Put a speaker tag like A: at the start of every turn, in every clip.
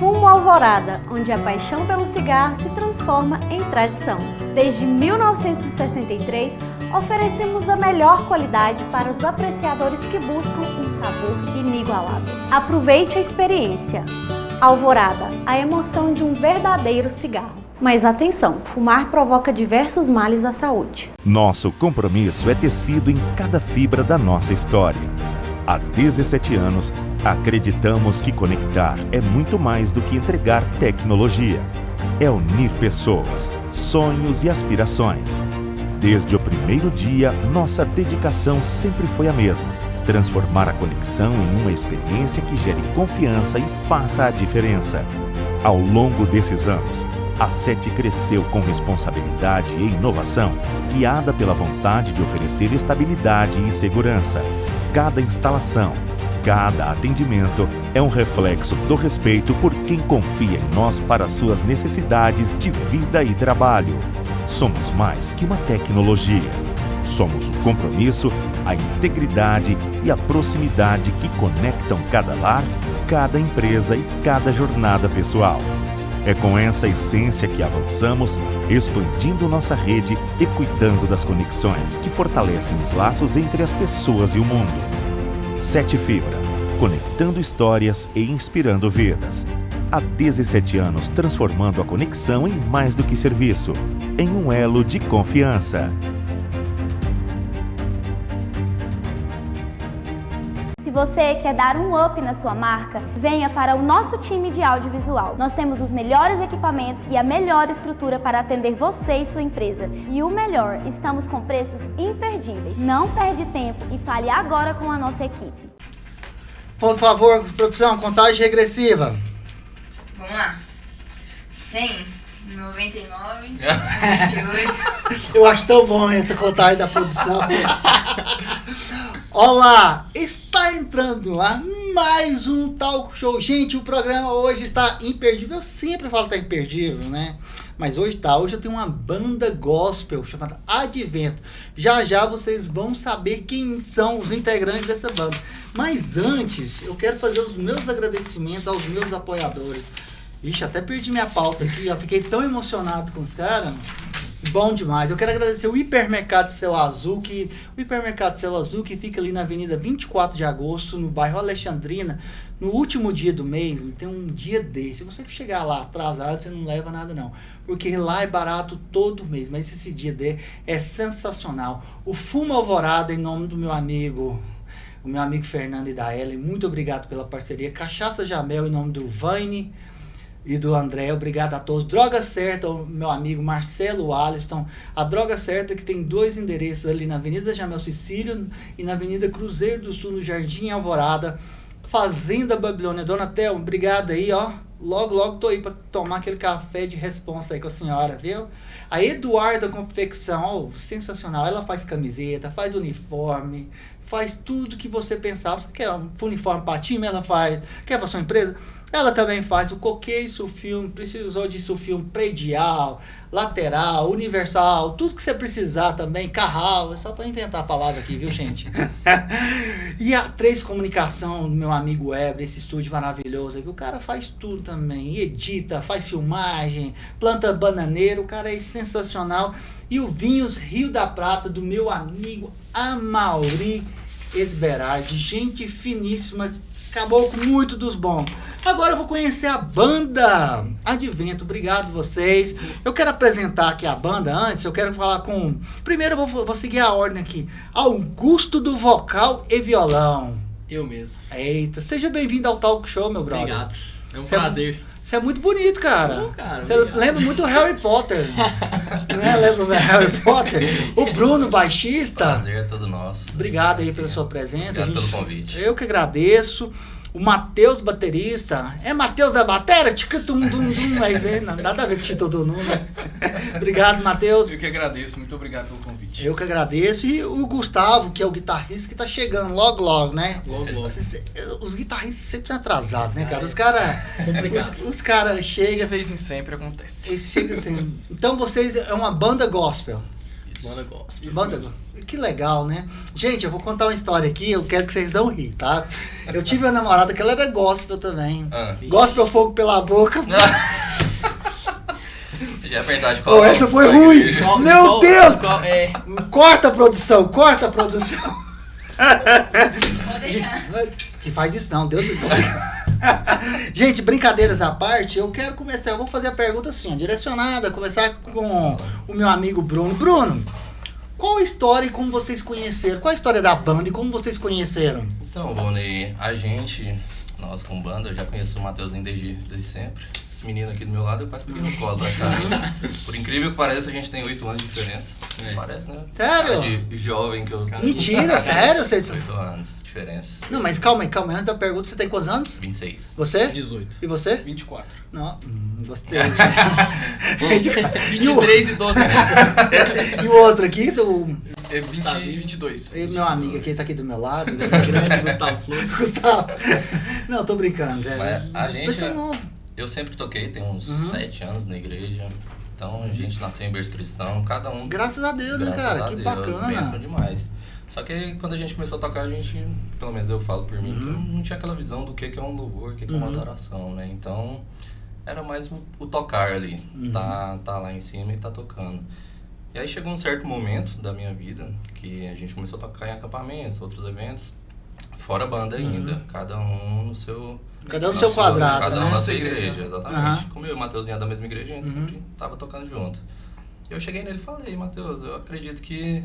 A: Fumo Alvorada, onde a paixão pelo cigarro se transforma em tradição. Desde 1963, oferecemos a melhor qualidade para os apreciadores que buscam um sabor inigualável. Aproveite a experiência. Alvorada, a emoção de um verdadeiro cigarro. Mas atenção, fumar provoca diversos males à saúde.
B: Nosso compromisso é tecido em cada fibra da nossa história. Há 17 anos, acreditamos que conectar é muito mais do que entregar tecnologia. É unir pessoas, sonhos e aspirações. Desde o primeiro dia, nossa dedicação sempre foi a mesma: transformar a conexão em uma experiência que gere confiança e faça a diferença. Ao longo desses anos, a SET cresceu com responsabilidade e inovação, guiada pela vontade de oferecer estabilidade e segurança. Cada instalação, cada atendimento é um reflexo do respeito por quem confia em nós para suas necessidades de vida e trabalho. Somos mais que uma tecnologia. Somos o compromisso, a integridade e a proximidade que conectam cada lar, cada empresa e cada jornada pessoal. É com essa essência que avançamos, expandindo nossa rede e cuidando das conexões que fortalecem os laços entre as pessoas e o mundo. SET Fibra, conectando histórias e inspirando vidas. Há 17 anos transformando a conexão em mais do que serviço, em um elo de confiança.
C: Se você quer dar um up na sua marca, venha para o nosso time de audiovisual. Nós temos os melhores equipamentos e a melhor estrutura para atender você e sua empresa. E o melhor, estamos com preços imperdíveis. Não perde tempo e fale agora com a nossa equipe.
D: Por favor, produção, contagem regressiva.
E: Vamos lá. 100, 99, 98.
D: Eu acho tão bom essa contagem da produção. Olá, está entrando no ar mais um talk show. Gente, o programa hoje está imperdível. Eu sempre falo que está imperdível, né? Mas hoje tá. Hoje eu tenho uma banda gospel chamada Advento. Já já vocês vão saber quem são os integrantes dessa banda. Mas antes, eu quero fazer os meus agradecimentos aos meus apoiadores. Ixi, até perdi minha pauta aqui. Eu fiquei tão emocionado com os caras. Bom demais. Eu quero agradecer o Hipermercado Céu Azul, que fica ali na Avenida 24 de Agosto, no bairro Alexandrina, no último dia do mês. Tem um dia desse. Se você chegar lá atrasado, você não leva nada não, porque lá é barato todo mês, mas esse dia D é sensacional. O Fumo Alvorada, em nome do meu amigo, o meu amigo Fernando e da Ellen, muito obrigado pela parceria. Cachaça Jamel, em nome do Vaine e do André, obrigado a todos. Droga Certa, o meu amigo Marcelo Aliston. A Droga Certa, que tem 2 endereços ali na Avenida Jamel Cecílio e na Avenida Cruzeiro do Sul, no Jardim Alvorada. Fazenda Babilônia. Dona Thelma, obrigado aí, ó. Logo tô aí pra tomar aquele café de responsa aí com a senhora, viu? A Eduarda Confecção, ó, sensacional. Ela faz camiseta, faz uniforme, faz tudo que você pensar. Você quer um uniforme pra time? Ela faz. Quer pra sua empresa? Ela também faz o coqueiro, sulfilme, precisou de sulfilme predial, lateral, universal, tudo que você precisar também, carral, é só para inventar a palavra aqui, viu, gente? E a 3 Comunicação, do meu amigo Weber, esse estúdio maravilhoso aqui, o cara faz tudo também, edita, faz filmagem, planta bananeiro, o cara é sensacional. E o Vinhos Rio da Prata, do meu amigo Amauri Esberardi, gente finíssima, acabou com muito dos bons. Agora eu vou conhecer a banda Advento. Obrigado vocês. Eu quero apresentar aqui a banda antes. Eu quero falar com... Primeiro eu vou seguir a ordem aqui. Augusto do vocal e violão.
F: Eu mesmo.
D: Eita, seja bem-vindo ao Talk Show, meu brother.
F: Obrigado. É um prazer.
D: Você é muito bonito, cara.
F: Cara,
D: você lembra muito o Harry Potter. Não é? Lembra o Harry Potter? O Bruno, baixista.
G: Prazer é todo nosso.
D: Obrigado aí pela sua presença.
G: Obrigado pelo convite.
D: Eu que agradeço. O Matheus, baterista. É Matheus da bateria? Mas nada a ver com Titudum, né? Obrigado, Matheus.
F: Eu que agradeço, muito obrigado pelo convite.
D: Eu que agradeço. E o Gustavo, que é o guitarrista, que tá chegando logo, né?
F: Logo.
D: Os guitarristas sempre estão atrasados, né, cara? Os caras chegam...
F: De vez em sempre acontece.
D: Eles chegam assim. Então vocês é uma banda gospel.
F: Banda gospel.
D: Banda, que legal, né? Gente, eu vou contar uma história aqui, eu quero que vocês não rir, tá? Eu tive uma namorada que ela era gospel também. Gospel fogo pela boca.
G: Já é verdade.
D: Oh, essa foi ruim! Meu Deus!
F: É.
D: Corta a produção, corta a produção.
E: Vou deixar.
D: Que faz isso não, Deus me livre. Gente, brincadeiras à parte, eu quero começar, eu vou fazer a pergunta assim, direcionada, começar com o meu amigo Bruno. Bruno, qual a história e como vocês conheceram? Qual a história da banda e como vocês conheceram?
G: Então, Rony, nós com banda, eu já conheço o Mateuzinho desde sempre. Esse menino aqui do meu lado, eu quase peguei no colo da cara. Por incrível que pareça, a gente tem 8 anos de diferença. Parece, né?
D: Sério?
G: Cara de jovem que eu...
D: Mentira, sério?
G: 8 anos de diferença.
D: Não, mas calma aí, antes da pergunta, você tem quantos anos?
G: 26.
D: Você?
F: 18.
D: E você?
F: 24.
D: Não, gostei.
F: 23 e 12 meses.
D: E o outro aqui, do...
F: 22.
D: E meu amigo aqui, tá aqui do meu lado.
F: Grande Gustavo Flores.
D: Gustavo. Não, tô brincando.
G: Mas a gente...
D: Pessoal novo.
G: Eu sempre toquei, tem uns 7 anos na igreja. Então a gente nasceu em berço cristão, cada um...
D: Graças a Deus, né, cara? Que bacana.
G: Bênção demais. Só que quando a gente começou a tocar, a gente, pelo menos eu falo por mim, que não tinha aquela visão do que é um louvor, o que é uma adoração, né? Então era mais o tocar ali, tá lá em cima e tá tocando. E aí chegou um certo momento da minha vida que a gente começou a tocar em acampamentos, outros eventos, fora banda ainda, cada um no seu...
D: Cada um no seu quadrado,
G: cada
D: né?
G: um na sua igreja, exatamente. Como eu e o Mateuzinho é da mesma igreja, a gente sempre tava tocando junto. E eu cheguei nele e falei, Mateus, eu acredito que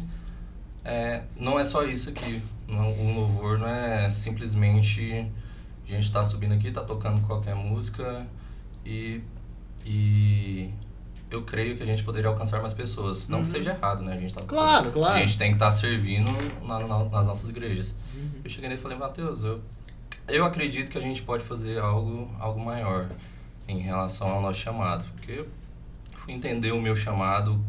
G: não é só isso aqui. O louvor não é simplesmente a gente tá subindo aqui, tá tocando qualquer música e eu creio que a gente poderia alcançar mais pessoas. Não que seja errado, né? A gente tá,
D: claro.
G: A gente tem que estar servindo nas nossas igrejas. Eu cheguei nele e falei, Mateus, eu acredito que a gente pode fazer algo maior em relação ao nosso chamado. Porque eu fui entender o meu chamado.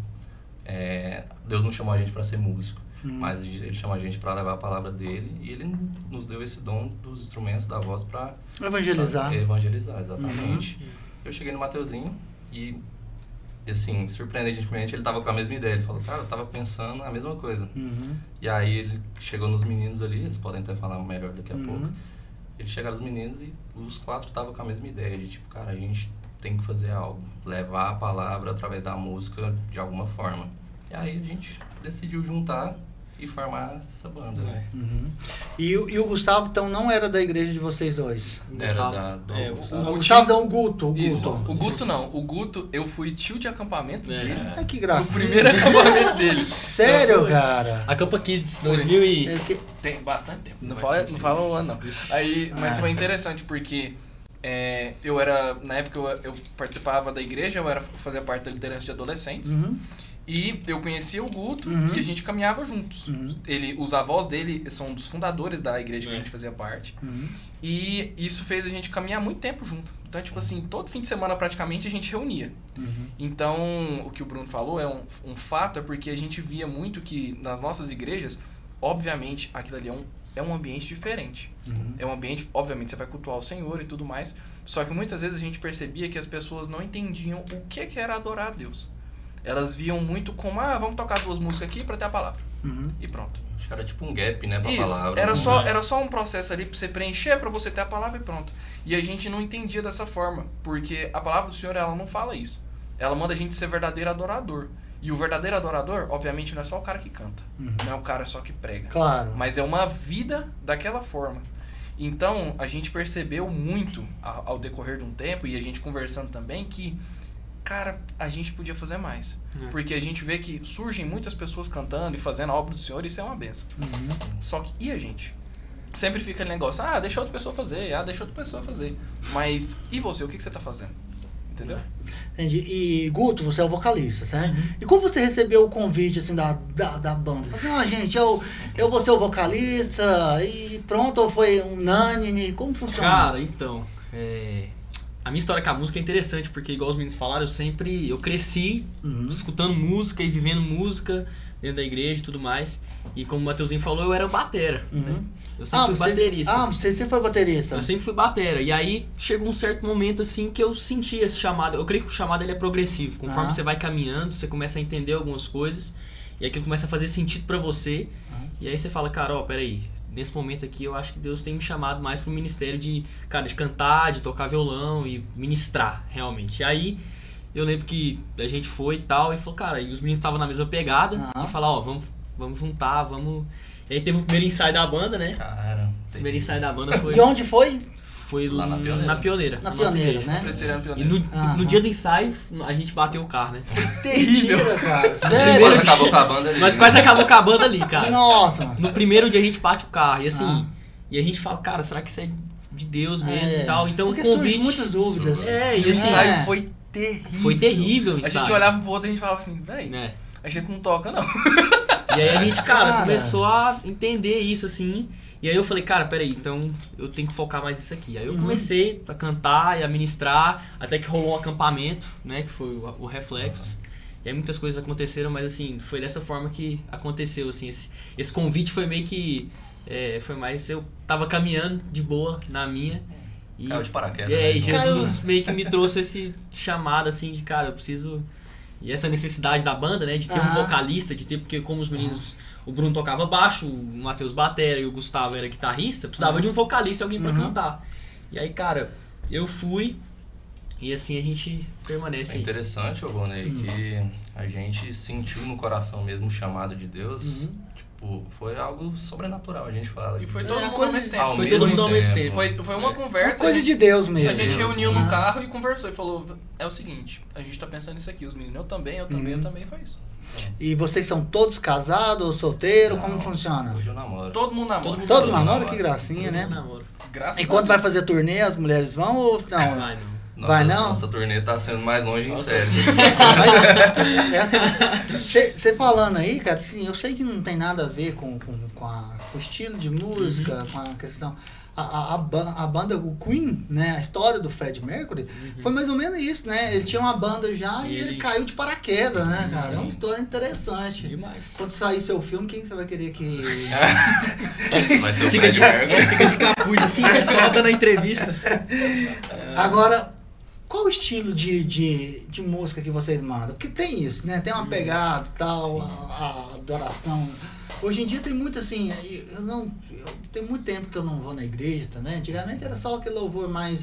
G: Deus não chamou a gente para ser músico, mas Ele chamou a gente para levar a palavra dele. E Ele nos deu esse dom dos instrumentos, da voz para
D: evangelizar.
G: Evangelizar, exatamente. Eu cheguei no Mateuzinho e, assim, surpreendentemente, ele tava com a mesma ideia. Ele falou, cara, eu tava pensando a mesma coisa. E aí ele chegou nos meninos ali, eles podem até falar melhor daqui a pouco. Ele chegaram os meninos e os 4 estavam com a mesma ideia de tipo, cara, a gente tem que fazer algo, levar a palavra através da música de alguma forma. E aí a gente decidiu juntar e formar essa banda, né?
D: E o Gustavo, então, não era da igreja de vocês dois?
G: Era
D: O Gustavo não, o Guto.
F: Isso, o Guto não. O Guto, eu fui tio de acampamento dele.
D: Ai, que graça.
F: O primeiro acampamento dele.
D: Sério, cara?
H: Acampa Kids, 2000 e...
F: Tem bastante tempo. Não fala o ano, não. Aí, mas foi interessante porque eu era, na época eu participava da igreja, eu fazia parte da liderança de adolescentes. E eu conhecia o Guto e a gente caminhava juntos. Os avós dele são dos fundadores da igreja que a gente fazia parte. E isso fez a gente caminhar muito tempo junto. Então, tipo assim, todo fim de semana praticamente a gente reunia. Então, o que o Bruno falou é um fato, é porque a gente via muito que nas nossas igrejas, obviamente, aquilo ali é um ambiente diferente. É um ambiente, obviamente, você vai cultuar o Senhor e tudo mais. Só que muitas vezes a gente percebia que as pessoas não entendiam o que era adorar a Deus. Elas viam muito como, vamos tocar 2 músicas aqui pra ter a palavra. E pronto.
G: Acho que era tipo um gap, né, pra
F: Isso,
G: palavra.
F: era só um processo ali pra você preencher, pra você ter a palavra e pronto. E a gente não entendia dessa forma, porque a palavra do Senhor, ela não fala isso. Ela manda a gente ser verdadeiro adorador. E o verdadeiro adorador, obviamente, não é só o cara que canta. Não é o cara só que prega.
D: Claro.
F: Mas é uma vida daquela forma. Então, a gente percebeu muito ao decorrer de um tempo, e a gente conversando também, que cara, a gente podia fazer mais. Porque a gente vê que surgem muitas pessoas cantando e fazendo a obra do Senhor, e isso é uma benção. Só que, e a gente? Sempre fica aquele negócio, deixa outra pessoa fazer, deixa outra pessoa fazer. Mas, e você, o que você tá fazendo? Entendeu?
D: Entendi. E, Guto, você é o vocalista, certo? E como você recebeu o convite, assim, da banda? Gente, eu vou ser o vocalista e pronto, ou foi unânime? Como funciona?
H: Cara, então, a minha história com a música é interessante, porque igual os meninos falaram, eu cresci escutando música e vivendo música dentro da igreja e tudo mais. E como o Mateuzinho falou, eu era baterista. Né? Eu sempre fui baterista.
D: Você sempre foi baterista?
H: Eu sempre fui batera. E aí chegou um certo momento assim que eu senti esse chamado. Eu creio que o chamado ele é progressivo. Conforme você vai caminhando, você começa a entender algumas coisas. e aquilo começa a fazer sentido pra você, e aí você fala, cara, ó, peraí, nesse momento aqui eu acho que Deus tem me chamado mais pro ministério de cantar, de tocar violão e ministrar, realmente. E aí eu lembro que a gente foi e tal, e falou, cara, e os meninos estavam na mesma pegada, e falaram, ó, vamos juntar, vamos... E aí teve o primeiro ensaio da banda, né?
G: Cara,
H: O primeiro ensaio da banda foi...
D: E onde foi?
H: Foi
G: lá na Pioneira.
H: Na Pioneira.
D: Na
H: nossa
D: Pioneira,
H: igreja.
D: né?
F: Presbiteriano
H: E
F: Pioneiro.
H: no dia do ensaio, a gente bateu o carro, né?
D: Terrível, cara.
G: Quase
D: Sério?
G: acabou com a banda ali.
H: Nós quase acabou com a banda ali, cara.
D: Nossa, mano.
H: No primeiro dia a gente bate o carro, e assim... E a gente fala, cara, será que isso é de Deus mesmo e tal? Então
D: porque
H: o convite...
D: surgem muitas dúvidas.
H: E
F: E o
H: assim...
F: ensaio foi terrível.
H: Foi terrível o
F: A
H: ensaio.
F: gente olhava pro outro e a gente falava assim, véi,
H: Né?
F: a gente não toca não.
H: E aí a gente, cara, começou a entender isso, assim. E aí eu falei, cara, peraí, então eu tenho que focar mais nisso aqui. Aí eu comecei a cantar e a ministrar, até que rolou um acampamento, né, que foi o Reflexos. E aí muitas coisas aconteceram, mas assim, foi dessa forma que aconteceu, assim. Esse convite foi meio que... foi mais... Eu tava caminhando de boa na minha. E,
G: Caiu de paraquedas,
H: e
G: né?
H: Jesus meio que me trouxe esse chamado, assim, de, cara, eu preciso... E essa necessidade da banda, né, de ter um vocalista, de ter... Porque como os meninos... O Bruno tocava baixo, o Matheus batera e o Gustavo era guitarrista, precisava de um vocalista e alguém pra cantar. E aí, cara, eu fui e assim a gente permanece
G: É interessante, Rony, que a gente sentiu no coração mesmo o chamado de Deus. Tipo, foi algo sobrenatural, a gente fala.
F: E foi todo mundo ao mesmo tempo.
H: Foi todo mundo ao mesmo tempo.
F: Foi uma conversa.
D: Coisa de Deus mesmo.
F: A gente reuniu no carro e conversou e falou, é o seguinte, a gente tá pensando nisso aqui, os meninos, eu também, foi isso.
D: E vocês são todos casados ou solteiros?
G: Não,
D: Como funciona?
G: Hoje eu namoro.
F: Todo mundo namora.
D: Todo namoro? Que gracinha, né?
H: namoro.
F: Graças
D: E
F: a
D: quando vai
F: Deus.
D: fazer turnê, as mulheres vão ou não?
H: Vai, não.
D: Vai não?
G: Nossa turnê tá sendo mais longe em sério.
D: Você falando aí, cara, assim, eu sei que não tem nada a ver com o estilo de música, com a questão... A banda, o Queen, né, a história do Fred Mercury, foi mais ou menos isso, né? Ele tinha uma banda já e ele caiu de paraquedas, né, cara? É uma história interessante.
H: Demais.
D: Quando sair seu filme, quem você vai querer que...
G: Vai ser o Fred Mercury.
H: Fica de capuz assim, né, só dando a entrevista.
D: Agora, qual o estilo de música que vocês mandam? Porque tem isso, né? Tem uma pegada e tal, a adoração. Hoje em dia tem muito assim, tem muito tempo que eu não vou na igreja também. Antigamente era só aquele louvor mais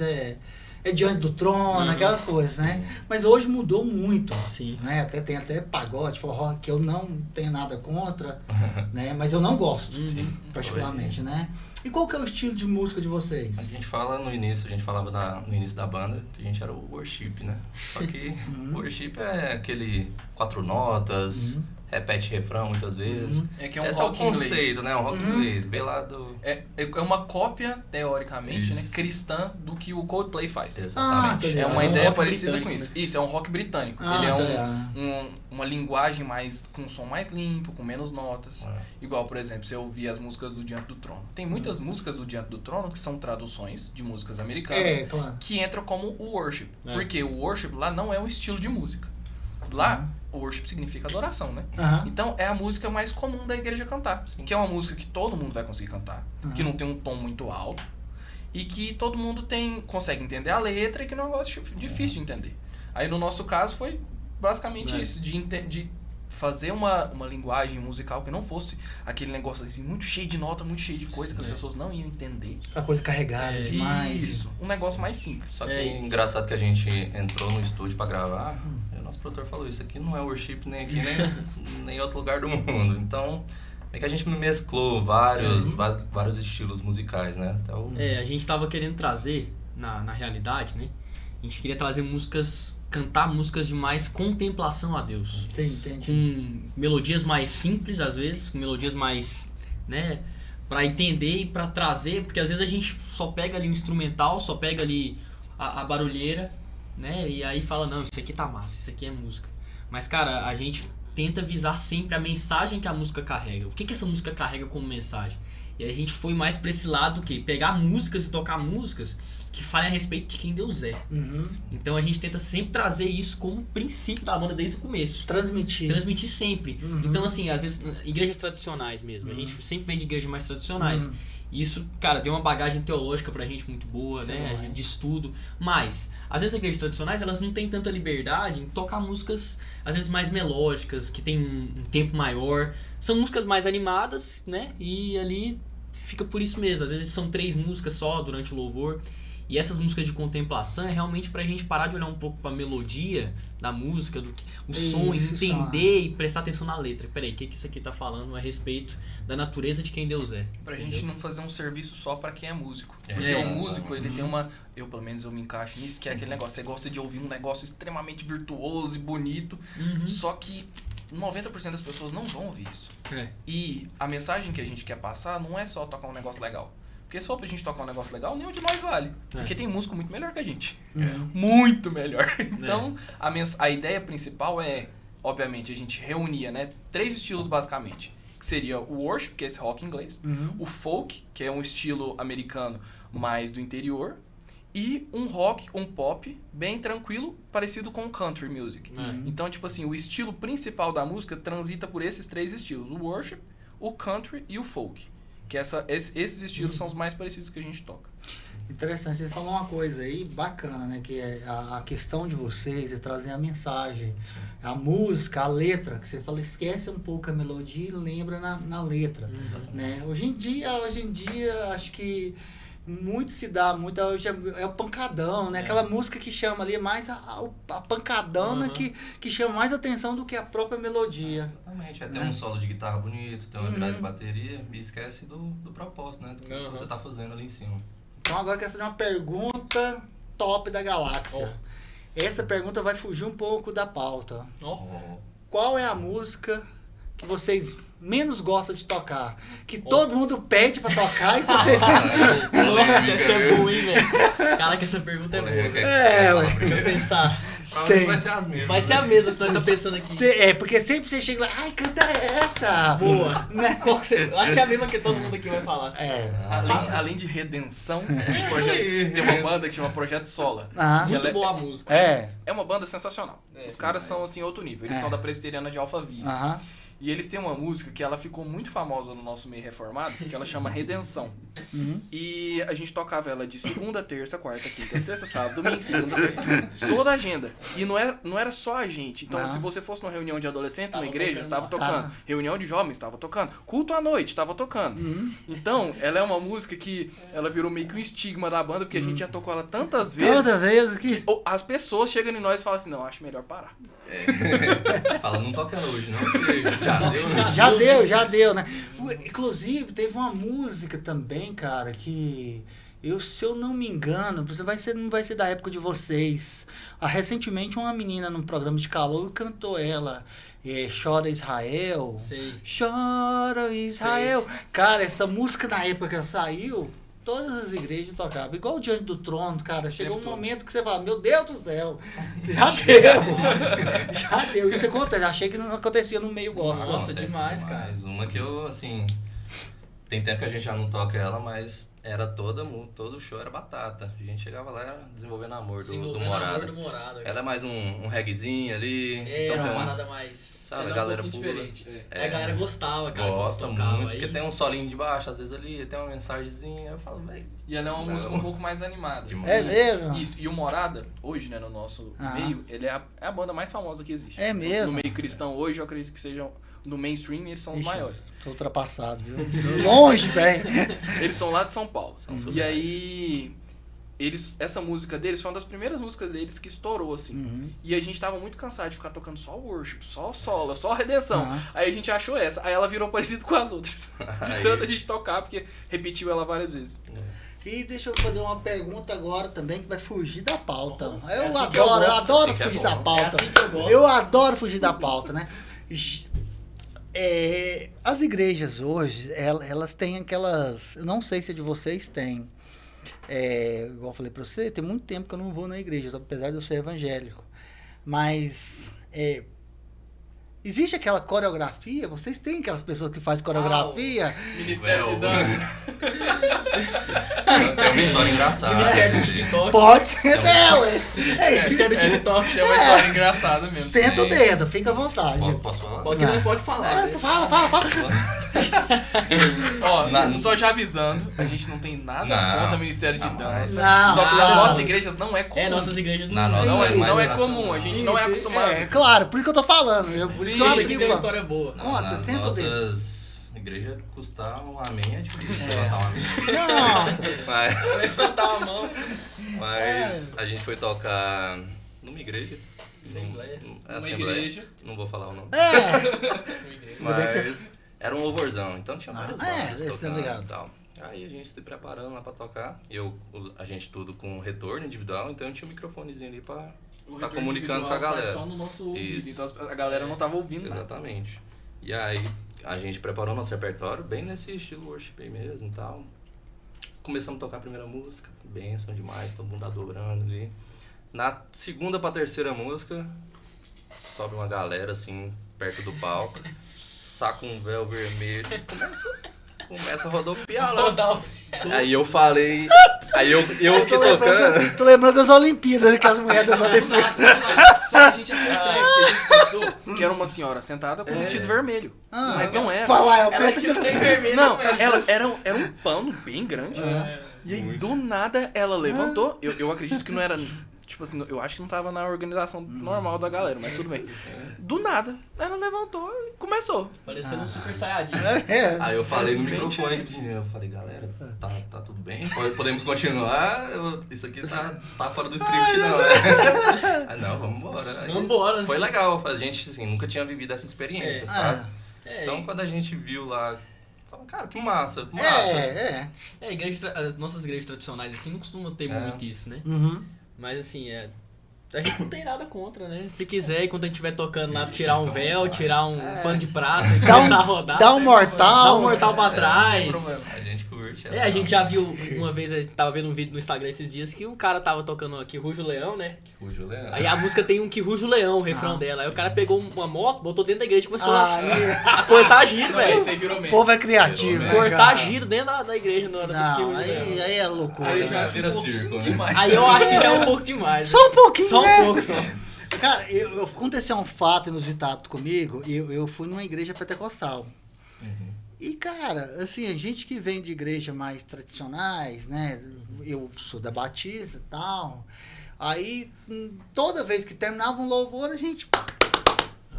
D: diante do trono, aquelas coisas, né? Mas hoje mudou muito.
H: Sim.
D: Né? Tem até pagode, forró, que eu não tenho nada contra, né? Mas eu não gosto, particularmente, né? E qual que é o estilo de música de vocês?
G: A gente fala no início, no início da banda, que a gente era o worship, né? Só que worship é aquele 4 notas, repete refrão muitas vezes.
F: É que é um
G: Esse é o
F: rock inglês.
G: conceito, né? Um rock inglês, bem lá do...
F: É uma cópia, teoricamente, né,
G: Isso.
F: cristã do que o Coldplay faz.
G: Exatamente.
F: É uma
H: É um
F: ideia
H: rock
F: parecida com
H: britânico,
F: isso. Isso, é um rock britânico.
D: Ah,
F: Ele é
D: tá ligado.
F: uma linguagem mais com um som mais limpo, com menos notas.
G: É.
F: Igual, por exemplo, você ouvir as músicas do Diante do Trono. Tem muitas músicas do Diante do Trono que são traduções de músicas americanas
D: Claro.
F: que entram como o worship.
H: É.
F: Porque o worship lá não é um estilo de música. Lá, o worship significa adoração, né? Então, é a música mais comum da igreja cantar. Que é uma música que todo mundo vai conseguir cantar, que não tem um tom muito alto, e que todo mundo consegue entender a letra e que não é um negócio difícil de entender. Aí, no nosso caso, foi basicamente isso, de fazer uma linguagem musical que não fosse aquele negócio assim, muito cheio de nota, muito cheio de coisa, que as pessoas não iam entender.
D: Aquela coisa carregada demais.
F: Isso, um negócio mais simples.
G: Só que é engraçado que a gente entrou no estúdio pra gravar, e o nosso produtor falou, isso aqui não é worship nem aqui, nem em outro lugar do mundo. Então, é que a gente mesclou vários estilos musicais, né? Até
H: A gente tava querendo trazer, na realidade, né? A gente queria trazer cantar músicas de mais contemplação a Deus.
D: Entendi.
H: Com melodias mais simples, às vezes, com melodias mais, né, pra entender e pra trazer, porque às vezes a gente só pega ali o instrumental, só pega ali a barulheira, né, e aí fala, não, isso aqui tá massa, isso aqui é música. Mas, cara, a gente tenta visar sempre a mensagem que a música carrega. O que essa música carrega como mensagem? E a gente foi mais pra esse lado que pegar músicas e tocar músicas que falem a respeito de quem Deus é. Então a gente tenta sempre trazer isso como princípio da banda desde o começo. Transmitir sempre. Então assim, às vezes, igrejas tradicionais mesmo. A gente sempre vem de igrejas mais tradicionais. E isso, cara, deu uma bagagem teológica pra gente muito boa, né? De estudo. Mas, às vezes as igrejas tradicionais, elas não têm tanta liberdade em tocar músicas, às vezes, mais melódicas, que tem um tempo maior. São músicas mais animadas, né? E ali fica por isso mesmo. Às vezes são 3 músicas só durante o louvor. E essas músicas de contemplação é realmente pra gente parar de olhar um pouco pra melodia da música, o som, e entender e prestar atenção na letra. Peraí, o que isso aqui tá falando a respeito da natureza de quem Deus é?
F: Pra
H: entendeu?
F: gente não fazer um serviço só pra quem é músico. Porque o músico, ele tem uma... Eu, pelo menos, eu me encaixo nisso, que é aquele negócio. Você gosta de ouvir um negócio extremamente virtuoso e bonito, só que 90% das pessoas não vão ouvir isso. E a mensagem que a gente quer passar não é só tocar um negócio legal. Porque se for pra gente tocar um negócio legal, nenhum de nós vale. Porque tem músico muito melhor que a gente. Muito melhor. Então, a ideia principal é, obviamente, a gente reunia, né, 3 estilos basicamente. Que seria o worship, que é esse rock inglês. O folk, que é um estilo americano mais do interior. E um rock, um pop, bem tranquilo, parecido com country music. Então, tipo assim, o estilo principal da música transita por esses 3 estilos. O worship, o country e o folk. Que esses estilos são os mais parecidos que a gente toca.
D: Interessante, você falou uma coisa aí bacana, né? Que é a questão de vocês é trazer a mensagem, a música, a letra, que você fala, esquece um pouco a melodia e lembra na letra, né? Hoje em dia, acho que muito se dá, hoje é o pancadão, né? Aquela música que chama ali mais a pancadona que chama mais atenção do que a própria melodia.
G: Exatamente, tem um solo de guitarra bonito, tem uma virada de bateria e esquece do propósito, né? Do que você tá fazendo ali em cima.
D: Então agora eu quero fazer uma pergunta top da galáxia. Essa pergunta vai fugir um pouco da pauta. Qual é a música que vocês menos gostam de tocar? Que todo mundo pede pra tocar e vocês...
H: Nossa, essa é boa, hein, velho? Caraca, essa pergunta é boa. Deixa eu pensar.
G: Vai ser as mesmas.
H: Vai ser a mesma, se nós estamos pensando aqui.
D: Porque sempre você chega lá, ai, canta essa!
H: Boa!
D: Né?
H: Qual que você... Acho que é a mesma que todo mundo aqui vai falar. Assim.
F: Além de redenção, tem uma banda que chama Projeto Sola.
H: Muito boa a música.
F: É uma banda sensacional. Os caras são, assim, outro nível. Eles são da Presbiteriana de Alphaville. E eles têm uma música que ela ficou muito famosa no nosso meio reformado, que ela chama Redenção. E a gente tocava ela de segunda, terça, quarta, quinta, sexta, sábado, domingo, segunda, terça. Toda a agenda. E não era só a gente. Então, se você fosse numa reunião de adolescentes numa igreja, tava tocando. Reunião de jovens, tava tocando. Culto à noite, tava tocando. Então, ela é uma música que ela virou meio que um estigma da banda, porque a gente já tocou ela tantas vezes.
D: Toda vez que
F: as pessoas chegam em nós e falam assim, não, acho melhor parar.
G: Fala, não toca hoje, não.
D: Já deu, né? Inclusive, teve uma música também, cara, que se eu não me engano, não vai ser da época de vocês. Recentemente, uma menina num programa de calor cantou ela. Chora Israel. Chora Israel. Cara, essa música na época que ela saiu, todas as igrejas tocavam. Igual Diante do Trono, cara. Chegou um momento que você fala, meu Deus do céu, já deu. Já deu. Isso acontece. Achei que não acontecia no meio gospel.
H: Nossa, demais, cara.
G: Uma que eu, assim... Tem tempo que a gente já não toca ela, mas era todo show era batata. A gente chegava lá desenvolvendo amor do Morada. Ela é mais um reggaezinho ali.
H: Então uma parada mais...
G: Sabe, a galera
H: diferente. A galera gostava, cara.
G: Gosta muito, porque tem um solinho de baixo, às vezes ali, tem uma mensagenzinha, eu falo, velho.
F: E ela é uma música um pouco mais animada.
D: É mesmo?
F: Isso, e o Morada, hoje, né, no nosso meio, ele é a banda mais famosa que existe.
D: É mesmo?
F: No meio cristão hoje, eu acredito que sejam... No mainstream, eles são os maiores.
D: Tô ultrapassado, viu? Longe, velho.
F: Eles são lá de São Paulo. E aí, essa música deles foi uma das primeiras músicas deles que estourou, assim. E a gente tava muito cansado de ficar tocando só worship, só solo, só redenção. Aí a gente achou essa. Aí ela virou parecida com as outras. De tanto a gente tocar, porque repetiu ela várias vezes.
D: E deixa eu fazer uma pergunta agora também que vai fugir da pauta. Eu adoro fugir da pauta.
H: É assim que eu gosto.
D: Eu adoro fugir da pauta, né? As igrejas hoje, elas têm aquelas... Eu não sei se a de vocês tem. Igual eu falei pra você, tem muito tempo que eu não vou na igreja, apesar de eu ser evangélico. Mas... existe aquela coreografia? Vocês têm aquelas pessoas que fazem coreografia?
F: Ministério de dança.
G: Tem uma história engraçada.
H: Ministério do TikTok.
D: Pode ser,
H: Ministério do TikTok.
F: É uma história engraçada mesmo.
D: Senta o dedo, fica à vontade.
G: Posso falar?
H: Pode falar.
D: Fala.
F: Ó, só já avisando, a gente não tem nada contra o Ministério de Dança.
D: Não,
F: só que nas nossas igrejas não é comum.
H: Nossas igrejas
F: não é comum, a gente não é acostumado.
D: É, claro, por isso que eu tô falando. Por isso que eu
H: isso
D: abri,
H: aqui tem uma história boa.
D: Conta, senta o dedo.
G: Nossas igrejas custar um amém é difícil levantar um amém.
D: Nossa.
H: Levantar a mão.
G: Mas a gente foi tocar numa igreja.
F: Igreja.
G: Não vou falar o nome.
D: É.
G: Mas era um louvorzão, então tinha várias bandas tocando
D: ligado.
G: e tal. Aí a gente se preparando lá pra tocar. A gente tudo com retorno individual, então tinha um microfonezinho ali pra tá comunicando com a galera.
F: Só no nosso ouvido, então a galera não tava ouvindo nada.
G: Exatamente. E aí a gente preparou nosso repertório bem nesse estilo worship aí mesmo e tal. Começamos a tocar a primeira música, bênção demais, todo mundo adorando ali. Na segunda pra terceira música, sobe uma galera assim, perto do palco, saca um véu vermelho, começa a rodopiar lá. Aí eu falei, eu que tocando.
D: Tô lembrando das Olimpíadas, que as mulheres das Olimpíadas.
F: Só que a gente achou estranho, porque a gente pensou que era uma senhora sentada com vestido vermelho. Mas não era.
D: Ela
F: tinha um trem vermelho. Não, ela era um pano bem grande. E aí, do nada, ela levantou. Eu acredito que não era... Tipo assim, eu acho que não tava na organização normal da galera, mas tudo bem. Do nada, ela levantou e começou.
H: Parecendo um super saiyajin.
G: Aí eu falei no microfone, eu falei, galera, tá tudo bem? Podemos continuar? Isso aqui tá fora do script, não. Ah, não, vamos embora. Aí,
H: Vambora.
G: Foi legal, a gente assim, nunca tinha vivido essa experiência, sabe? Então quando a gente viu lá, falou, cara, que massa.
H: As nossas igrejas tradicionais assim não costumam ter muito isso, né?
D: Uhum.
H: Mas assim, a gente não tem nada contra, né? Se quiser, enquanto a gente estiver tocando lá, tirar um véu, tirar um pano de prata e começar a rodar.
D: Dá um mortal.
H: Dá um mortal pra trás.
G: A gente curte.
H: A gente já viu, uma vez, a gente tava vendo um vídeo no Instagram esses dias, que o cara tava tocando Que Ruge o Leão, né?
G: Que Ruge o Leão.
H: Aí a música tem um Que Ruge o Leão, o refrão dela. Aí o cara pegou uma moto, botou dentro da igreja e começou a cortar giro, velho.
D: O povo é criativo, né,
H: cortar giro dentro da igreja na hora do Que Ruge o Leão.
D: Aí é loucura.
F: Aí já
G: vira circo, né?
H: Aí eu acho que já é um pouco demais.
D: Só um pouquinho,
H: Só um pouco, só.
D: Cara, aconteceu um fato inusitado comigo. Eu fui numa igreja pentecostal.
G: Uhum.
D: E, cara, assim, a gente que vem de igreja mais tradicionais, né? Eu sou da Batista e tal. Aí, toda vez que terminava um louvor, a gente...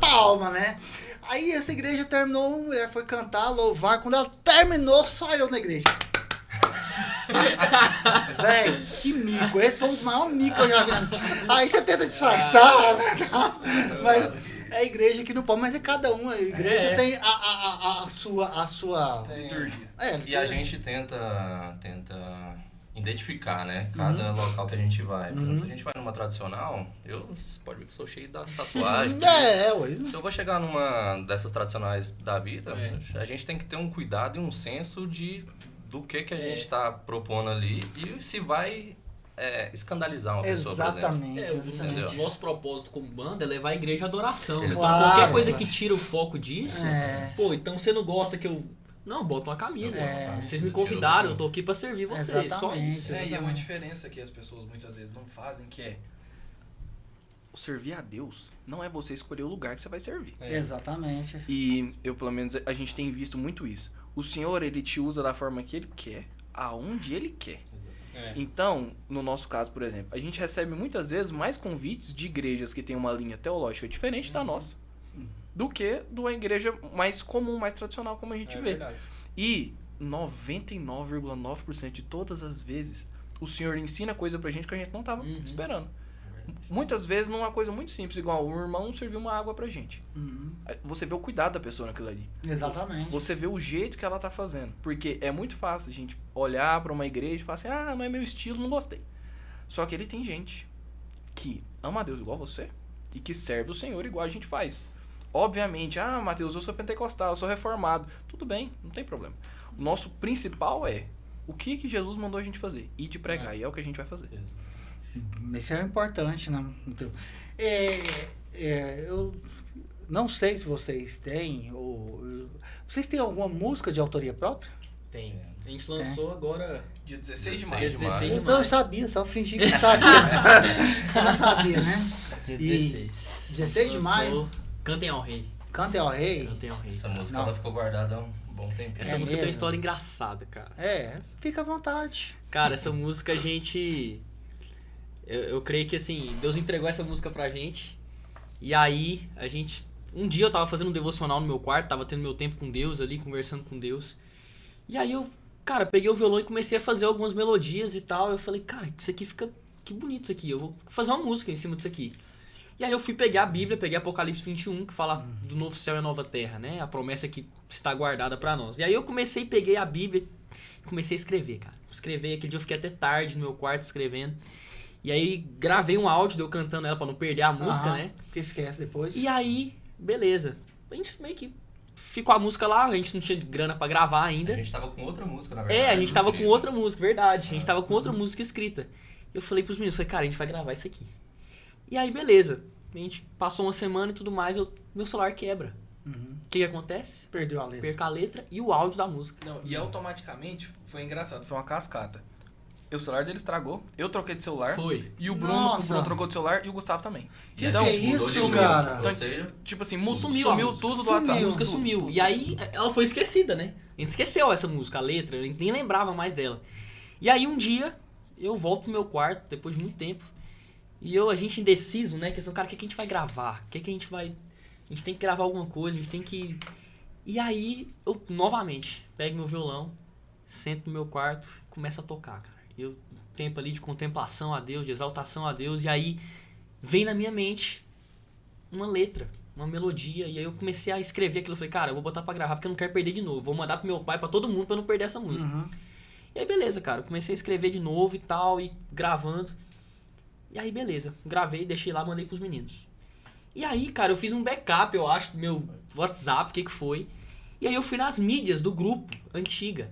D: palma, né? Aí essa igreja terminou, a mulher foi cantar, louvar. Quando ela terminou, só eu na igreja. Véi, que mico. Esse foi um dos maiores micos que eu já vi. Aí você tenta disfarçar, né? Mas é a igreja que não pode, mas é cada um. A igreja tem a sua
F: liturgia.
G: E a gente tenta identificar, né? Cada local que a gente vai. Por exemplo, se a gente vai numa tradicional, você pode ver que eu sou cheio das tatuagens. Se eu vou chegar numa dessas tradicionais da vida, a gente tem que ter um cuidado e um senso do que a gente está propondo ali e se vai escandalizar uma pessoa, por exemplo.
D: Exatamente.
H: O nosso propósito como banda é levar a igreja à adoração.
D: Claro,
H: qualquer coisa que tira o foco disso, pô, então você não gosta que eu... Não, bota uma camisa. Vocês me convidaram, eu tô aqui pra servir vocês.
D: Exatamente.
H: Só isso.
F: E é uma diferença que as pessoas muitas vezes não fazem, que é o servir a Deus não é você escolher o lugar que você vai servir.
D: Exatamente.
F: E eu, pelo menos, a gente tem visto muito isso. O Senhor, ele te usa da forma que ele quer, aonde ele quer. Então, no nosso caso, por exemplo, a gente recebe muitas vezes mais convites de igrejas que têm uma linha teológica diferente da nossa, do que de uma igreja mais comum, mais tradicional, como a gente vê. Verdade. E 99,9% de todas as vezes, o Senhor ensina coisa pra gente que a gente não tava esperando. Muitas vezes numa coisa muito simples, igual o irmão serviu uma água pra gente. Você vê o cuidado da pessoa naquilo ali.
D: Exatamente.
F: Você vê o jeito que ela tá fazendo. Porque é muito fácil a gente olhar pra uma igreja e falar assim, não é meu estilo, não gostei. Só que ele tem gente que ama a Deus igual você e que serve o Senhor igual a gente faz. Obviamente, Matheus, eu sou pentecostal, eu sou reformado. Tudo bem, não tem problema. O nosso principal é o que Jesus mandou a gente fazer? Ir de pregar, e é o que a gente vai fazer.
D: Isso é importante, né? Eu não sei se vocês têm, vocês têm alguma música de autoria própria?
H: Tem. A gente lançou agora...
F: Dia 16 de maio.
D: Então eu sabia, só fingi que não sabia. Eu não sabia, né?
H: Dia 16.
D: 16 de maio.
H: Cantem ao Rei.
D: Cantem ao Rei.
G: Essa música ela ficou guardada há um Bom tempo.
H: Essa música tem uma história engraçada, cara.
D: Fica à vontade.
H: Cara, essa música a gente... Eu creio que assim, Deus entregou essa música pra gente. E aí, a gente... Um dia eu tava fazendo um devocional no meu quarto, tava tendo meu tempo com Deus ali, conversando com Deus. E aí eu, cara, peguei o violão e comecei a fazer algumas melodias e tal. Eu falei, cara, isso aqui fica... Que bonito isso aqui, eu vou fazer uma música em cima disso aqui. E aí eu fui pegar a Bíblia, peguei Apocalipse 21, que fala do novo céu e a nova terra, né? A promessa que está guardada pra nós. E aí eu peguei a Bíblia e comecei a escrever, cara. Escrever, aquele dia eu fiquei até tarde no meu quarto escrevendo. E aí gravei um áudio de eu cantando ela pra não perder a música, né?
D: Porque esquece depois.
H: E aí, beleza. A gente meio que ficou a música lá, a gente não tinha grana pra gravar ainda.
G: A gente tava com outra música, na verdade.
H: A gente tava com outra música, verdade. A gente tava com outra música escrita. Eu falei pros meninos, cara, a gente vai gravar isso aqui. E aí, beleza. A gente passou uma semana e tudo mais, meu celular quebra. O que acontece?
D: Perdeu a letra.
H: Perca a letra e o áudio da música.
F: Não, e automaticamente foi engraçado, foi uma cascata. O celular dele estragou, eu troquei de celular.
H: Foi.
F: E o Bruno trocou de celular e o Gustavo também.
D: Que é isso, cara?
F: Então, tipo assim,
H: sumiu
F: tudo do WhatsApp.
H: A música sumiu. E aí ela foi esquecida, né? A gente esqueceu essa música, a letra, a gente nem lembrava mais dela. E aí um dia eu volto pro meu quarto, depois de muito tempo, e a gente indeciso, né? Questão, cara, o que a gente vai gravar? O que a gente vai... A gente tem que gravar alguma coisa, a gente tem que... E aí eu, novamente, pego meu violão, sento no meu quarto e começo a tocar, cara. Eu, tempo ali de contemplação a Deus, de exaltação a Deus, e aí vem na minha mente uma letra, uma melodia, e aí eu comecei a escrever aquilo. Eu falei, cara, eu vou botar pra gravar porque eu não quero perder de novo. Vou mandar pro meu pai, pra todo mundo, pra eu não perder essa música. E aí, beleza, cara. Eu comecei a escrever de novo e tal, e gravando. E aí, beleza. Gravei, deixei lá, mandei pros meninos. E aí, cara, eu fiz um backup, eu acho, do meu WhatsApp, o que foi. E aí eu fui nas mídias do grupo, antiga.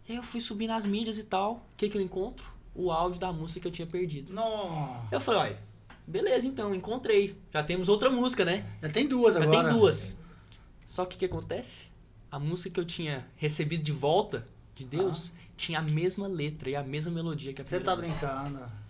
H: E aí eu fui subir nas mídias e tal. O que eu encontro? O áudio da música que eu tinha perdido.
D: Não.
H: Eu falei, olha, beleza então, encontrei. Já temos outra música, né?
D: Já tem duas agora.
H: Já tem duas. Só que o que acontece? A música que eu tinha recebido de volta de Deus tinha a mesma letra e a mesma melodia que a primeira.
D: Você tá brincando.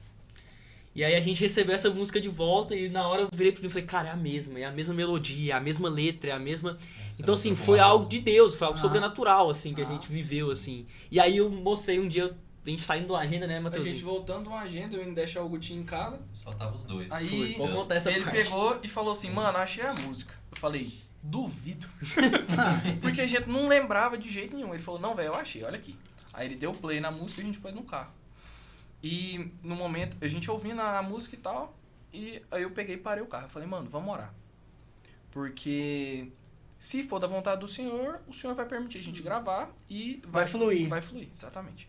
H: E aí a gente recebeu essa música de volta e na hora eu virei pro Deus e falei, cara, é a mesma melodia, é a mesma letra, é a mesma... Então assim, foi algo de Deus, foi algo sobrenatural, assim, que a gente viveu, assim. E aí eu mostrei um dia, a gente saindo de uma agenda, né, Matheusinho?
F: A gente voltando de uma agenda, eu indo deixar o Gutinho em casa.
G: Só tava os dois.
F: Aí
H: vou contar essa
F: ele
H: parte.
F: pegou e falou assim, mano, achei a música. Eu falei, duvido. Porque a gente não lembrava de jeito nenhum. Ele falou, não, velho, eu achei, olha aqui. Aí ele deu play na música e a gente pôs no carro. E no momento, a gente ouvindo a música e tal, e aí eu peguei e parei o carro. Eu falei, mano, vamos orar. Porque se for da vontade do Senhor, o Senhor vai permitir a gente gravar e
D: vai fluir.
F: Vai fluir, exatamente.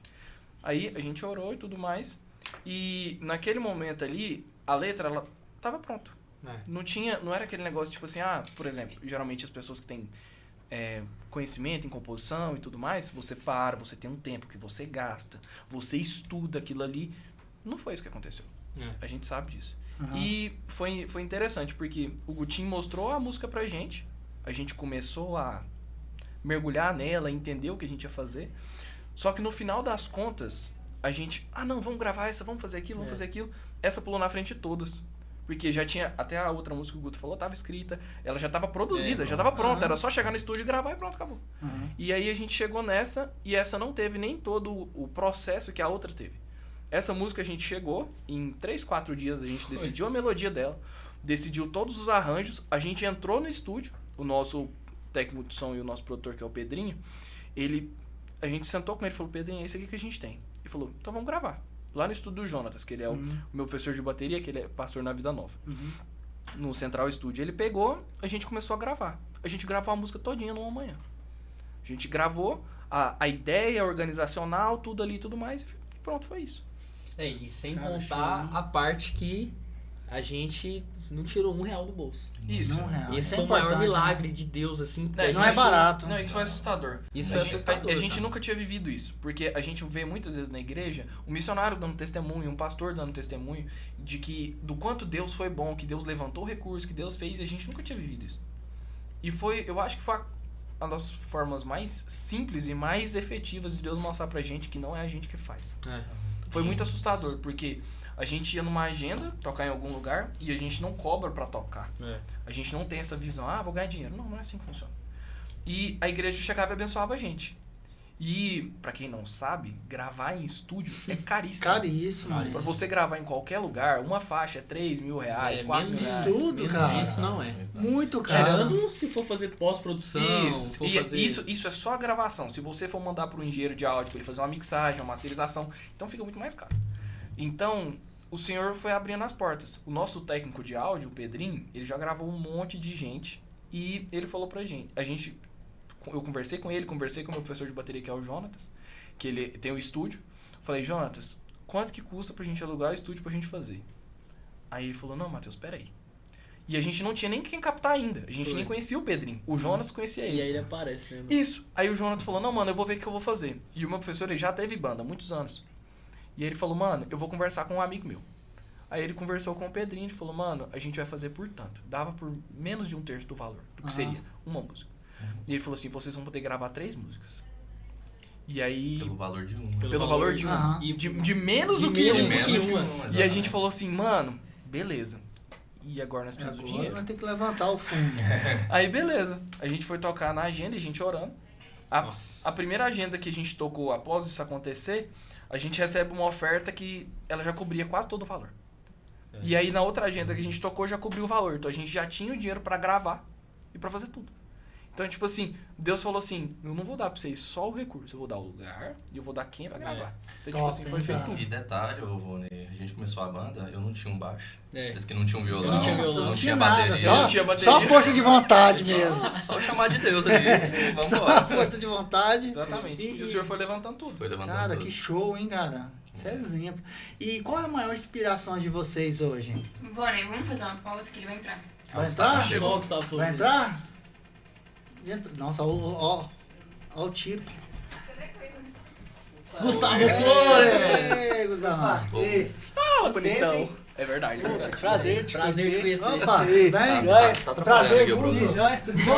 F: Aí a gente orou e tudo mais. E naquele momento ali, a letra, ela tava pronta. Não era aquele negócio tipo assim, por exemplo, geralmente as pessoas que têm conhecimento em composição e tudo mais, você você tem um tempo que você gasta, você estuda aquilo ali. Não foi isso que aconteceu. A gente sabe disso. E foi interessante, porque o Gutinho mostrou a música pra gente, a gente começou a mergulhar nela, entender o que a gente ia fazer. Só que no final das contas, a gente, não, vamos gravar essa, vamos fazer aquilo, vamos fazer aquilo. Essa pulou na frente de todas. Porque já tinha, até a outra música que o Guto falou, estava escrita, ela já estava produzida, já estava pronta, era só chegar no estúdio e gravar e pronto, acabou. E aí a gente chegou nessa, e essa não teve nem todo o processo que a outra teve. Essa música a gente chegou, em 3, 4 dias a gente decidiu a melodia dela, decidiu todos os arranjos, a gente entrou no estúdio, o nosso técnico de som e o nosso produtor, que é o Pedrinho, a gente sentou com ele e falou, Pedrinho, é isso aqui que a gente tem. Ele falou, então vamos gravar. Lá no estúdio do Jonatas, que ele é o meu professor de bateria, que ele é pastor na Vida Nova. No Central Studio. Ele pegou, a gente começou a gravar. A gente gravou a música todinha numa manhã. A gente gravou a ideia organizacional, tudo ali e tudo mais, e pronto, foi isso.
H: E sem contar a parte que a gente não tirou R$1 do bolso.
F: Isso.
H: Esse foi o maior milagre de Deus, assim.
D: Não é barato.
F: Não, isso foi assustador.
H: Isso foi assustador.
F: A gente nunca tinha vivido isso. Porque a gente vê muitas vezes na igreja um missionário dando testemunho, um pastor dando testemunho do quanto Deus foi bom, que Deus levantou o recurso, que Deus fez, e a gente nunca tinha vivido isso. E eu acho que foi uma das formas mais simples e mais efetivas de Deus mostrar pra gente que não é a gente que faz. Foi muito assustador, porque a gente ia numa agenda, tocar em algum lugar, e a gente não cobra pra tocar. A gente não tem essa visão, vou ganhar dinheiro. Não é assim que funciona. E a igreja chegava e abençoava a gente. E, pra quem não sabe, gravar em estúdio é caríssimo.
D: Caríssimo.
F: Pra você gravar em qualquer lugar, uma faixa é 3 mil reais, 4 mil reais.
D: Tudo, cara.
H: Isso não é.
D: Muito caro.
H: Tirando se for fazer pós-produção.
F: Isso,
H: se for
F: e
H: fazer...
F: isso é só a gravação. Se você for mandar pro engenheiro de áudio pra ele fazer uma mixagem, uma masterização, então fica muito mais caro. Então, o senhor foi abrindo as portas. O nosso técnico de áudio, o Pedrinho, ele já gravou um monte de gente e ele falou pra gente. Eu conversei com ele, conversei com o meu professor de bateria, que é o Jonatas, que ele tem o estúdio. Falei, Jonatas, quanto que custa pra gente alugar o estúdio pra gente fazer? Aí ele falou, não, Matheus, peraí. E a gente não tinha nem quem captar ainda. A gente nem conhecia o Pedrinho. O Jonas conhecia ele.
H: E aí ele aparece, né?
F: Isso. Aí o Jonas falou, não, mano, eu vou ver o que eu vou fazer. E o meu professor, ele já teve banda há muitos anos. E aí ele falou, mano, eu vou conversar com um amigo meu. Aí ele conversou com o Pedrinho e falou, mano, a gente vai fazer por tanto. Dava por menos de 1/3 do valor, do que seria uma música. E ele falou assim, vocês vão poder gravar 3 músicas. E aí...
G: Pelo valor de uma.
F: Pelo valor de uma.
H: E
F: De menos do que uma.
G: uma.
F: E a gente falou assim, mano, beleza. E agora nós precisamos do
D: Agora
F: dinheiro.
D: vai ter que levantar o fundo.
F: Aí beleza. A gente foi tocar na agenda e a gente orando. A primeira agenda que a gente tocou após isso acontecer, a gente recebe uma oferta que ela já cobria quase todo o valor. E aí na outra agenda que a gente tocou já cobriu o valor. Então a gente já tinha o dinheiro pra gravar e pra fazer tudo. Então, tipo assim, Deus falou assim, eu não vou dar pra vocês só o recurso, eu vou dar o lugar e eu vou dar quem vai gravar. Então, tipo assim, foi feito tudo.
G: E detalhe, Rony, a gente começou a banda, eu não tinha um baixo.
H: É.
G: Eles que não tinham violão,
H: não tinha violão,
G: não
D: tinha
G: tinha
D: nada,
G: bateria.
F: Não tinha bateria.
D: Só força de vontade mesmo.
G: Só chamar de Deus ali. Vamos
D: Só
G: embora.
D: força de vontade.
F: Exatamente. E o senhor foi levantando tudo.
G: Foi levantando
D: Cara,
G: tudo.
D: que show, hein, cara? Isso é exemplo. E qual é a maior inspiração de vocês hoje?
E: Bora, vamos fazer uma pausa que ele vai entrar.
D: Vai entrar?
H: Chegou o Gustavo falou
D: Vai
H: assim.
D: entrar? Nossa, ó o tiro.
H: Gustavo Flores!
D: Ei, Gustavo.
F: Fala, bonitão. É verdade, é verdade.
I: Prazer te conhecer.
D: Opa,
I: Ei,
D: vem.
I: joia.
G: Tá atrapalhando aqui, Bruno.
I: Joia, tudo bom?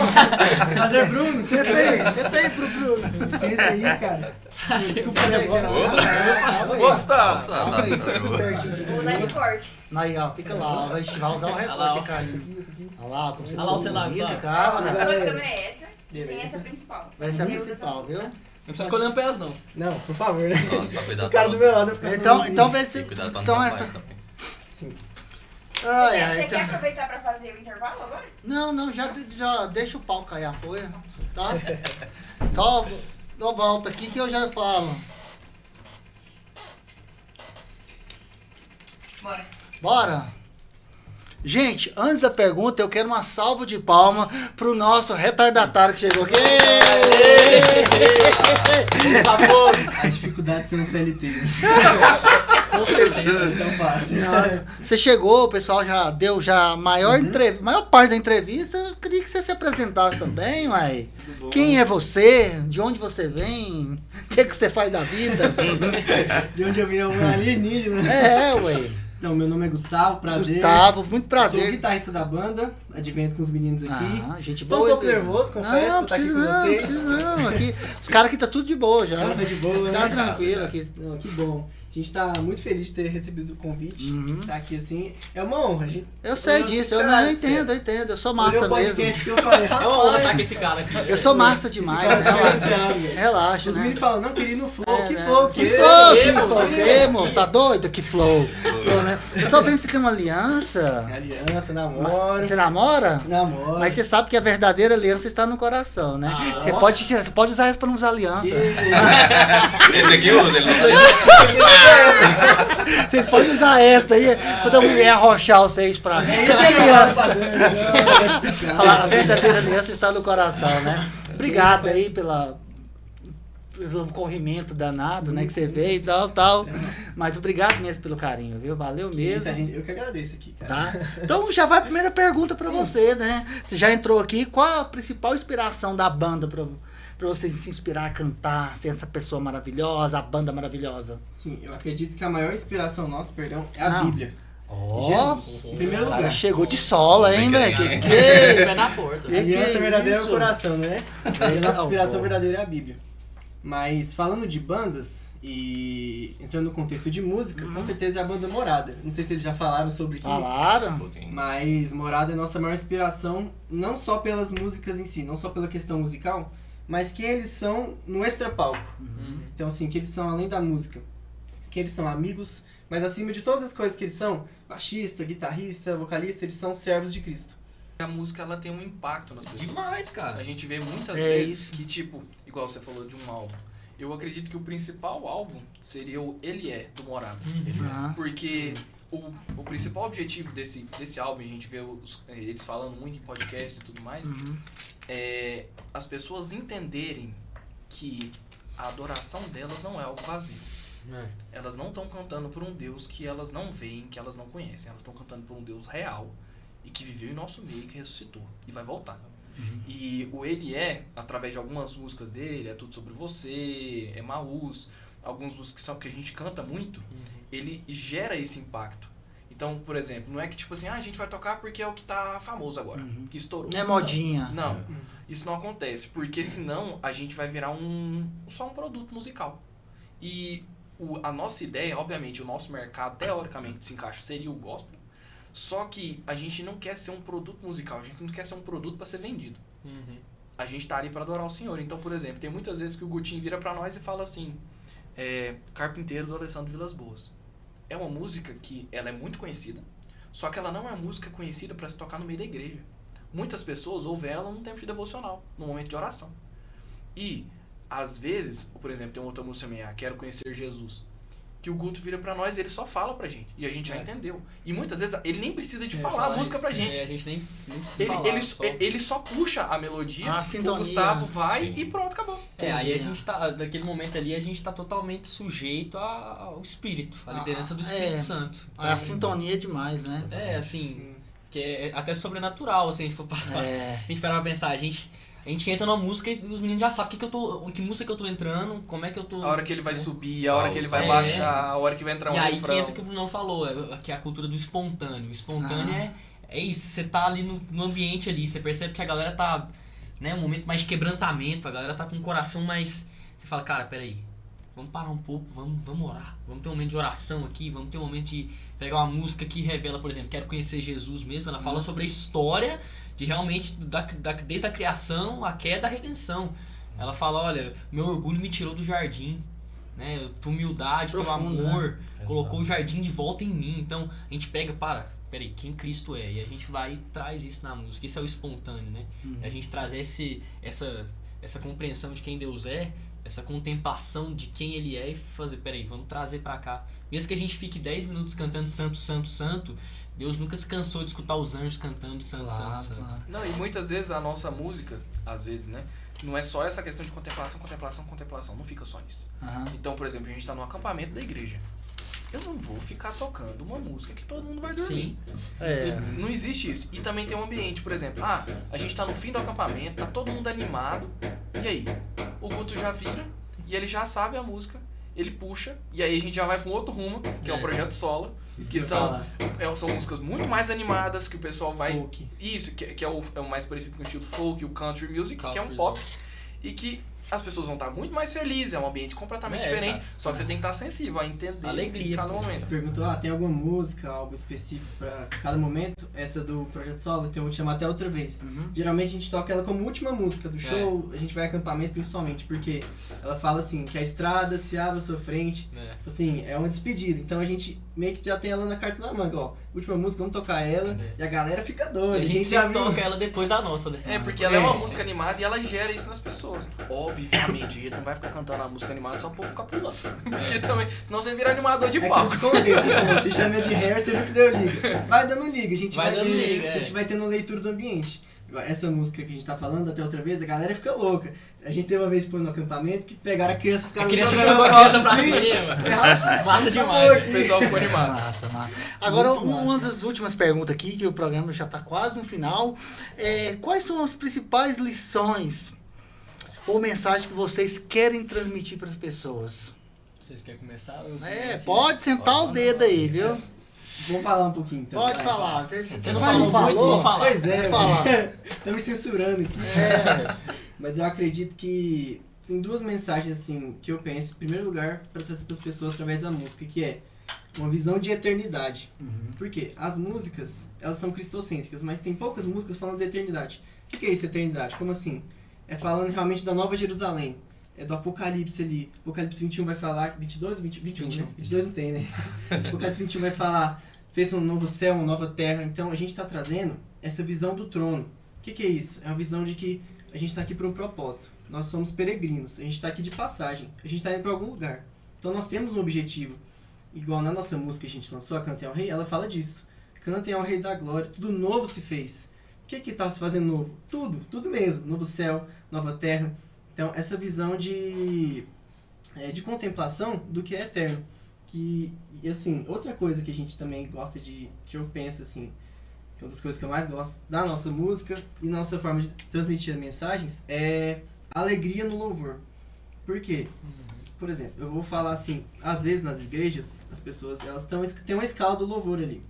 I: Prazer, Bruno.
D: Senta aí pro Bruno.
I: Licença aí, cara. Desculpa levar.
F: Ô, Gustavo.
G: Tá
E: Vou usar recorte.
D: Aí, ó, fica lá, vai usar o
H: Olha lá,
D: recorte,
H: ó.
D: cara. Olha lá, como você
H: Olha lá o celular,
D: bonito,
H: Gustavo.
D: cara.
E: A sua câmera é essa e tem
I: Beleza.
E: essa principal.
D: Essa é a
E: Você usa
D: principal,
E: essa
D: viu?
E: função.
H: Não precisa ficar olhando pra elas, não.
I: Não, por favor, né?
G: Só cuidado
I: O cara do meu lado vai ficar
D: Então vê se...
G: Tem que cuidar pra não
D: Então
G: dar
D: essa...
G: placa também.
I: Sim.
D: Ai,
E: Você
D: ai,
E: quer
D: então...
E: aproveitar pra fazer o intervalo agora?
D: Não, já deixa o pau cair a folha, tá? Só dou volta aqui que eu já falo.
E: Bora.
D: Bora! Gente, antes da pergunta, eu quero uma salva de palmas pro nosso retardatário que chegou aqui.
H: Por favor!
I: A dificuldade de ser um CLT.
H: Com certeza.
I: Não é tão fácil.
D: Você chegou, o pessoal já deu a maior parte da entrevista. Eu queria que você se apresentasse também, uai. Quem é você? De onde você vem? O que você faz da vida?
I: De onde eu vim é um alienígena.
D: Ué.
I: Então, meu nome é Gustavo, prazer.
D: Gustavo, muito
I: Sou
D: prazer.
I: guitarrista da banda, advento com os meninos aqui.
D: Gente
I: Tô um
D: boa.
I: pouco nervoso, confesso, por estar aqui com vocês.
D: Não, aqui, os caras aqui tá tudo de boa já.
I: Tá de boa,
D: Tá
I: né?
D: tranquilo aqui.
I: Não, que bom. A gente tá muito feliz de ter recebido o convite. Tá aqui assim. É uma honra. A gente
D: Eu sei disso, eu entendo. Eu sou massa
I: olhou o
D: mesmo.
I: podcast que eu falei,
H: É uma honra estar
I: rapaz,
H: com esse cara aqui.
D: Eu sou massa demais, relaxa.
I: velho.
D: Relaxa,
I: Os
D: né?
I: meninos falam, não, queria ir no flow.
D: É,
I: Que
D: né?
I: flow,
D: Que flow,
H: que
D: amor? Tá doido? Que flow. Flow, né? Eu tô vendo que você tem uma aliança.
I: Aliança, namoro.
D: Você namora?
I: Namoro.
D: Mas você sabe que a verdadeira aliança está no coração, né?
H: Ah.
D: Você pode usar isso pra não usar aliança.
G: Esse aqui usa, ele não sabe.
D: Vocês podem usar essa aí quando a mulher arrochar vocês pra. Olha lá, a verdadeira aliança está no coração, né? Obrigado aí pelo corrimento danado, né? Que você veio e tal. Mas obrigado mesmo pelo carinho, viu? Valeu mesmo.
I: Eu que agradeço aqui, cara.
D: Tá? Então já vai a primeira pergunta pra você, né? Você já entrou aqui, qual a principal inspiração da banda pra você se inspirar a cantar, ter essa pessoa maravilhosa, a banda maravilhosa?
I: Sim, eu acredito que a maior inspiração nossa, é a
D: Não.
I: Bíblia.
D: Ó,
I: Jesus, em primeiro
D: o cara
I: lugar.
D: chegou de sola, hein, velho?
H: Pé na porta.
D: Que
I: A aliança
D: é
I: verdadeira é
D: isso?
I: o coração, né? E a nossa inspiração
D: pô.
I: verdadeira é a Bíblia. Mas falando de bandas e entrando no contexto de música, com certeza é a banda Morada. Não sei se eles já falaram sobre aqui.
D: Falaram?
I: Mas Morada é a nossa maior inspiração, não só pelas músicas em si, não só pela questão musical, mas quem eles são no extrapalco. Então, assim, que eles são além da música. Que eles são amigos, mas acima de todas as coisas que eles são, baixista, guitarrista, vocalista, eles são servos de Cristo.
F: A música, ela tem um impacto nas pessoas.
H: Demais, cara.
F: A gente vê muitas vezes que, tipo, igual você falou de um álbum. Eu acredito que o principal álbum seria o Ele É, do Morada. Porque o principal objetivo desse álbum, a gente vê eles falando muito em podcast e tudo mais, é as pessoas entenderem que a adoração delas não é algo vazio. Elas não estão cantando por um Deus que elas não veem, que elas não conhecem. Elas estão cantando por um Deus real e que viveu em nosso meio, que ressuscitou e vai voltar. E o Ele É, através de algumas músicas dele, É Tudo Sobre Você, É Maús, algumas músicas que a gente canta muito, ele gera esse impacto. Então, por exemplo, não é que tipo assim, a gente vai tocar porque é o que tá famoso agora, que estourou.
D: Não é modinha.
F: Não, isso não acontece, porque senão a gente vai virar só um produto musical. E a nossa ideia, obviamente, o nosso mercado, teoricamente, se encaixa, seria o gospel. Só que a gente não quer ser um produto musical, a gente não quer ser um produto para ser vendido. A gente tá ali para adorar o Senhor. Então, por exemplo, tem muitas vezes que o Gutinho vira para nós e fala assim, Carpinteiro do Alessandro Vilas Boas. É uma música que ela é muito conhecida, só que ela não é uma música conhecida para se tocar no meio da igreja. Muitas pessoas ouvem ela num tempo de devocional, num momento de oração. E, às vezes, por exemplo, tem uma outra música também, Quero Conhecer Jesus, que o Guto vira pra nós e ele só fala pra gente. E a gente já entendeu. E muitas vezes ele nem precisa de falar a música pra gente.
H: A gente nem precisa falar.
F: Ele só puxa a melodia,
D: sintonia.
F: O Gustavo vai e pronto, acabou.
H: Aí a gente tá, naquele momento ali, a gente tá totalmente sujeito ao Espírito, à liderança do Espírito Santo. Então,
D: a sintonia é demais, né?
H: Assim, que é até sobrenatural, assim, a gente for parar, a gente parar pra pensar, a gente entra numa música e os meninos já sabem que música que eu tô entrando, como é que eu tô...
F: A hora que ele vai subir, a hora que ele vai baixar, a hora que vai entrar um refrão.
H: E aí que entra o que o Brunão falou, que é a cultura do espontâneo. O espontâneo é isso, você tá ali no ambiente ali, você percebe que a galera tá, né, um momento mais de quebrantamento, a galera tá com o coração mais... Você fala, cara, peraí, vamos parar um pouco, vamos orar, vamos ter um momento de oração aqui, vamos ter um momento de pegar uma música que revela, por exemplo, Quero Conhecer Jesus mesmo, ela fala sobre a história de realmente, desde a criação, a queda, a redenção. Ela fala, olha, meu orgulho me tirou do jardim, né? Tua humildade, teu amor, colocou o jardim de volta em mim. Então, a gente peraí, quem Cristo é? E a gente vai e traz isso na música. Isso é o espontâneo, né? A gente trazer essa compreensão de quem Deus é, essa contemplação de quem Ele é e fazer, peraí, vamos trazer pra cá. Mesmo que a gente fique 10 minutos cantando Santo, Santo, Santo, Deus nunca se cansou de escutar os anjos cantando Santo, Santo, Santo.
F: Não, e muitas vezes a nossa música, às vezes, né, não é só essa questão de contemplação, não fica só nisso. Então, por exemplo, a gente tá no acampamento da igreja. Eu não vou ficar tocando uma música que todo mundo vai dormir. Não existe isso. E também tem um ambiente, por exemplo, a gente tá no fim do acampamento, tá todo mundo animado, e aí? O Guto já vira, e ele já sabe a música, ele puxa, e aí a gente já vai pra um outro rumo, que é um projeto solo, que são músicas muito mais animadas, que o pessoal vai...
I: Folk.
F: Isso, que é o mais parecido com o estilo folk, o country music, que é um pop, e que as pessoas vão estar muito mais felizes, é um ambiente completamente diferente, só que você tem que estar sensível a entender
H: alegria,
F: cada momento.
I: Você perguntou, tem alguma música, algo específico pra cada momento? Essa do Projeto Solo, então eu vou te chamar até outra vez. Geralmente a gente toca ela como última música do show, a gente vai a acampamento principalmente, porque ela fala assim, que a estrada se abre à sua frente, assim, é uma despedida, então a gente meio que já tem ela na carta na manga, ó, última música, vamos tocar ela, e a galera fica doida.
H: E a gente já toca ela depois da nossa, né?
F: Porque ela é uma música animada e ela gera isso nas pessoas. Obviamente, ele não vai ficar cantando a música animada só o povo ficar pulando. Porque também, senão você vira animador de palco.
I: Você chama de hair, você viu que deu liga. Vai dando liga, a gente vai tendo leitura do ambiente. Agora, essa música que a gente tá falando até outra vez, a galera fica louca. A gente teve uma vez no acampamento que pegaram a criança
H: ficando jogando a criança pra cima. Massa demais.
F: O pessoal ficou animado.
D: Massa. Agora, uma das últimas perguntas aqui, que o programa já tá quase no final. Quais são as principais lições ou mensagens que vocês querem transmitir para as pessoas?
H: Vocês querem começar?
D: Pode sentar o dedo aí, viu?
I: Vamos falar um pouquinho então.
D: Pode falar. Você
H: não falou muito, vou falar.
I: Pois é, tá me censurando aqui. Mas eu acredito que tem duas mensagens assim que eu penso, em primeiro lugar, para trazer para as pessoas através da música, que é uma visão de eternidade. Por quê? As músicas, elas são cristocêntricas, mas tem poucas músicas falando de eternidade. O que é isso, eternidade? Como assim? É falando realmente da Nova Jerusalém. É do Apocalipse ali. Apocalipse 21 vai falar... 22 ou 21? Né? 22 não tem, né? Apocalipse 21 vai falar... Fez um novo céu, uma nova terra. Então a gente está trazendo essa visão do trono. O que é isso? É uma visão de que a gente está aqui por um propósito. Nós somos peregrinos. A gente está aqui de passagem. A gente está indo para algum lugar. Então nós temos um objetivo. Igual na nossa música que a gente lançou, a Cantem ao Rei, ela fala disso. Cantem ao Rei da Glória. Tudo novo se fez. O que está se fazendo novo? Tudo mesmo. Novo céu, nova terra. Então, essa visão de contemplação do que é eterno. E assim, outra coisa que a gente também gosta de... Que eu penso, assim... Que é uma das coisas que eu mais gosto da nossa música e nossa forma de transmitir mensagens é a alegria no louvor. Por quê? Por exemplo, eu vou falar assim... Às vezes, nas igrejas, as pessoas... Elas têm uma escala do louvor ali.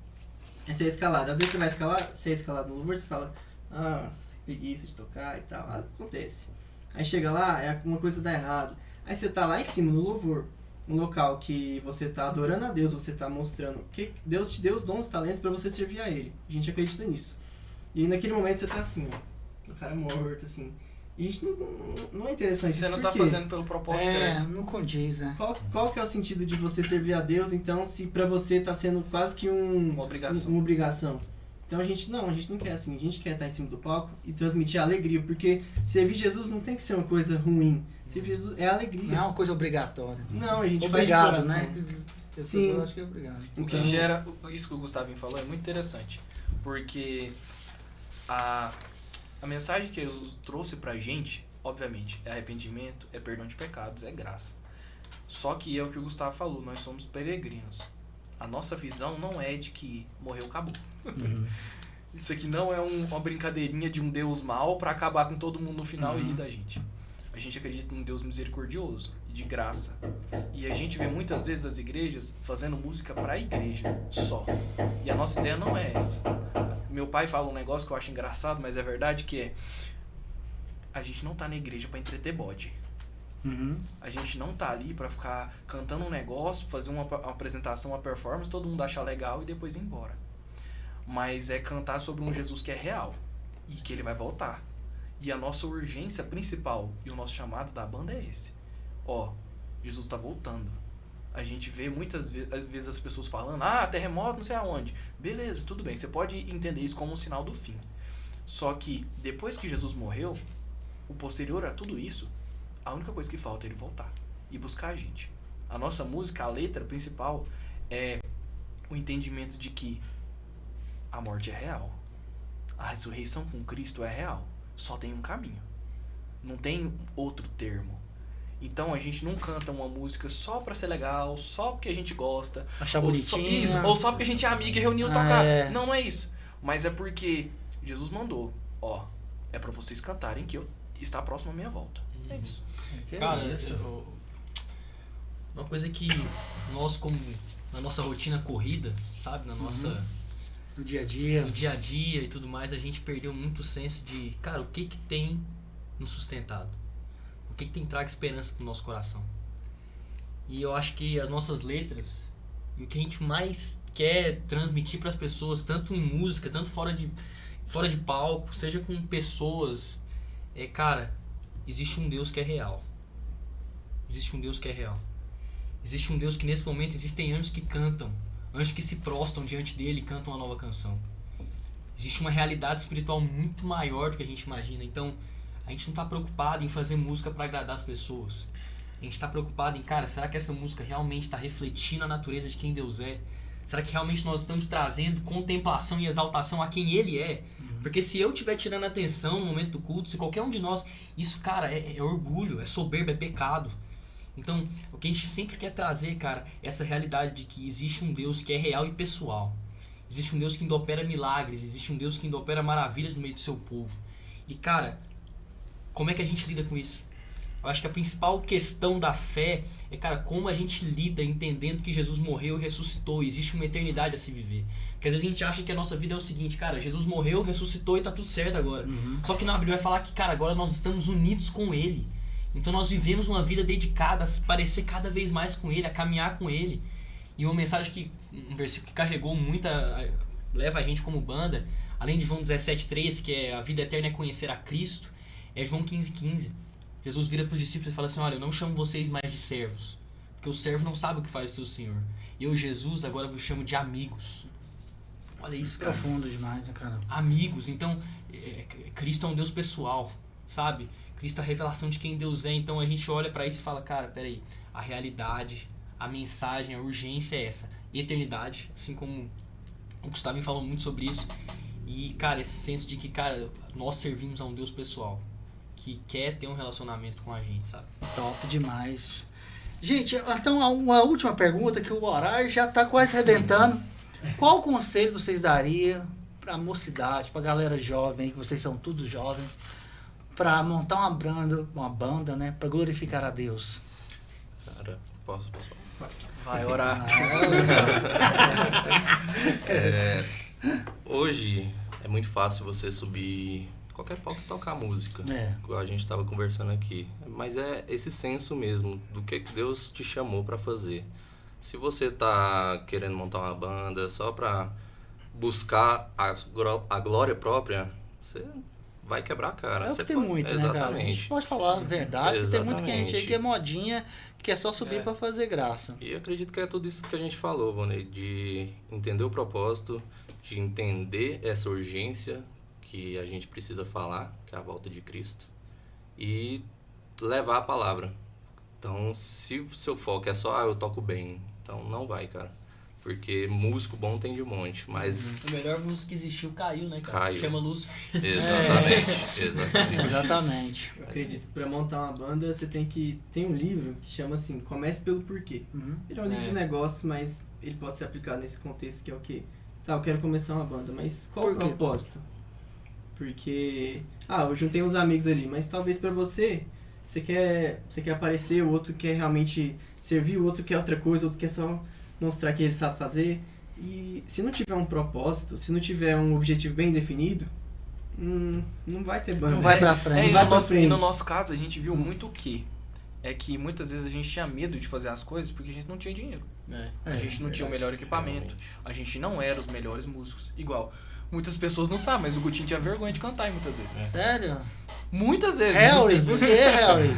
I: Essa é a escalada. Às vezes você vai escalar... Você é escalado no louvor, você fala... Nossa, preguiça de tocar e tal. Acontece. Aí chega lá, uma coisa dá errado. Aí você tá lá em cima no louvor, um local que você tá adorando a Deus, você tá mostrando que Deus te deu os dons e talentos para você servir a Ele. A gente acredita nisso. E naquele momento você tá assim, ó, o cara morto, assim. E a gente não é interessante isso.
F: Você não tá fazendo pelo propósito certo.
D: Não condiz, né?
I: Qual que é o sentido de você servir a Deus, então, se pra você tá sendo quase que uma obrigação? Então a gente não quer assim, a gente quer estar em cima do palco e transmitir a alegria, porque servir Jesus não tem que ser uma coisa ruim, servir Jesus é alegria.
D: Não é uma coisa obrigatória.
I: Não, a gente
D: obrigado,
I: faz de
D: né?
I: Sim.
D: Eu acho que é obrigado.
F: O que gera, isso que o Gustavinho falou é muito interessante, porque a mensagem que ele trouxe pra gente, obviamente, é arrependimento, é perdão de pecados, é graça. Só que é o que o Gustavo falou, nós somos peregrinos. A nossa visão não é de que morreu, acabou. Isso aqui não é uma brincadeirinha de um Deus mau pra acabar com todo mundo no final e rir da gente. A gente acredita num Deus misericordioso e de graça. E a gente vê muitas vezes as igrejas fazendo música pra igreja só. E a nossa ideia não é essa. Meu pai fala um negócio que eu acho engraçado, mas é verdade, que é... A gente não tá na igreja pra entreter bode. A gente não tá ali pra ficar cantando um negócio, fazer uma apresentação, uma performance, todo mundo achar legal e depois ir embora. Mas é cantar sobre um Jesus que é real e que ele vai voltar. E a nossa urgência principal e o nosso chamado da banda é esse. Jesus tá voltando. A gente vê muitas vezes as pessoas falando, terremoto não sei aonde. Beleza, tudo bem, você pode entender isso como um sinal do fim. Só que depois que Jesus morreu, o posterior a tudo isso, a única coisa que falta é ele voltar e buscar a gente. A nossa música, a letra principal, é o entendimento de que a morte é real. A ressurreição com Cristo é real. Só tem um caminho. Não tem outro termo. Então a gente não canta uma música só pra ser legal, só porque a gente gosta.
D: Achar bonitinho.
F: Ou só porque a gente é amigo e reuniu tocar. Não é isso. Mas é porque Jesus mandou. É pra vocês cantarem que eu está próximo à minha volta. É isso.
H: Cara, uma coisa que nós, como na nossa rotina corrida, sabe, na nossa
D: no dia a
H: dia e tudo mais, a gente perdeu muito o senso de, cara, o que tem nos sustentado, o que tem trago esperança pro nosso coração. E eu acho que as nossas letras e o que a gente mais quer transmitir para as pessoas, tanto em música, tanto fora de palco, seja com pessoas, cara, existe um Deus que é real. Existe um Deus que é real. Existe um Deus que nesse momento existem anjos que cantam, anjos que se prostam diante dele e cantam uma nova canção. Existe uma realidade espiritual muito maior do que a gente imagina. Então, a gente não está preocupado em fazer música para agradar as pessoas. A gente está preocupado em, cara, será que essa música realmente está refletindo a natureza de quem Deus é? Será que realmente nós estamos trazendo contemplação e exaltação a quem Ele é? Porque se eu estiver tirando atenção no momento do culto, se qualquer um de nós... Isso, cara, é orgulho, é soberba, é pecado. Então, o que a gente sempre quer trazer, cara, é essa realidade de que existe um Deus que é real e pessoal. Existe um Deus que ainda opera milagres, existe um Deus que ainda opera maravilhas no meio do seu povo. E, cara, como é que a gente lida com isso? Eu acho que a principal questão da fé é, cara, como a gente lida entendendo que Jesus morreu e ressuscitou, e existe uma eternidade a se viver. Porque às vezes a gente acha que a nossa vida é o seguinte, cara, Jesus morreu, ressuscitou e tá tudo certo agora. Só que na Bíblia vai falar que, cara, agora nós estamos unidos com Ele. Então nós vivemos uma vida dedicada a se parecer cada vez mais com Ele, a caminhar com Ele. E uma mensagem que, um versículo que carregou leva a gente como banda, além de João 17,3, que é a vida eterna é conhecer a Cristo, é João 15,15. Jesus vira para os discípulos e fala assim, olha, eu não chamo vocês mais de servos, porque o servo não sabe o que faz o seu Senhor. Eu, Jesus, agora vos chamo de amigos. Olha isso, cara.
D: Profundo demais, né, cara?
H: Amigos. Então, Cristo é um Deus pessoal, sabe? Cristo é a revelação de quem Deus é. Então a gente olha para isso e fala, cara, peraí, a realidade, a mensagem, a urgência é essa. Eternidade, assim como o Gustavo falou muito sobre isso. E, cara, esse senso de que, cara, nós servimos a um Deus pessoal, que quer ter um relacionamento com a gente, sabe?
D: Top demais. Gente, então uma última pergunta, que o horário já tá quase arrebentando. Qual conselho vocês dariam pra mocidade, pra galera jovem, que vocês são todos jovens, pra montar uma banda, né, pra glorificar a Deus?
G: Cara, posso?
F: Vai orar.
G: Hoje é muito fácil você subir qualquer palco e tocar música, igual a gente estava conversando aqui. Mas é esse senso mesmo do que Deus te chamou para fazer. Se você tá querendo montar uma banda só para buscar a glória própria, você vai quebrar a cara.
D: É o que tem muito, né, cara? A gente pode falar a verdade, que tem muito gente aí que é modinha, que é só subir para fazer graça.
G: E eu acredito que é tudo isso que a gente falou, Vonei, de entender o propósito, de entender essa urgência que a gente precisa falar, que é a volta de Cristo, e levar a palavra. Então, se o seu foco é só, eu toco bem, então não vai, cara. Porque músico bom tem de monte, mas...
H: O melhor músico que existiu caiu, né, cara?
G: Caiu.
H: Chama Lúcifer.
G: Exatamente.
I: Eu acredito que pra montar uma banda, você tem um livro que chama assim, Comece pelo Porquê. Ele é um livro de negócios, mas ele pode ser aplicado nesse contexto que é o quê? Tá, eu quero começar uma banda, mas qual o propósito? Porque, eu juntei uns amigos ali, mas talvez pra você quer aparecer, o outro quer realmente servir, o outro quer outra coisa, o outro quer só mostrar que ele sabe fazer. E se não tiver um propósito, se não tiver um objetivo bem definido, não vai ter banda.
D: Não vai pra frente.
F: E no nosso caso, a gente viu muito o quê? É que muitas vezes a gente tinha medo de fazer as coisas porque a gente não tinha dinheiro. A gente não tinha o melhor equipamento, a gente não era os melhores músicos. Igual, muitas pessoas não sabem, mas o Gutinho tinha vergonha de cantar muitas vezes.
D: Sério?
F: Muitas vezes.
D: Harry, por que Harry?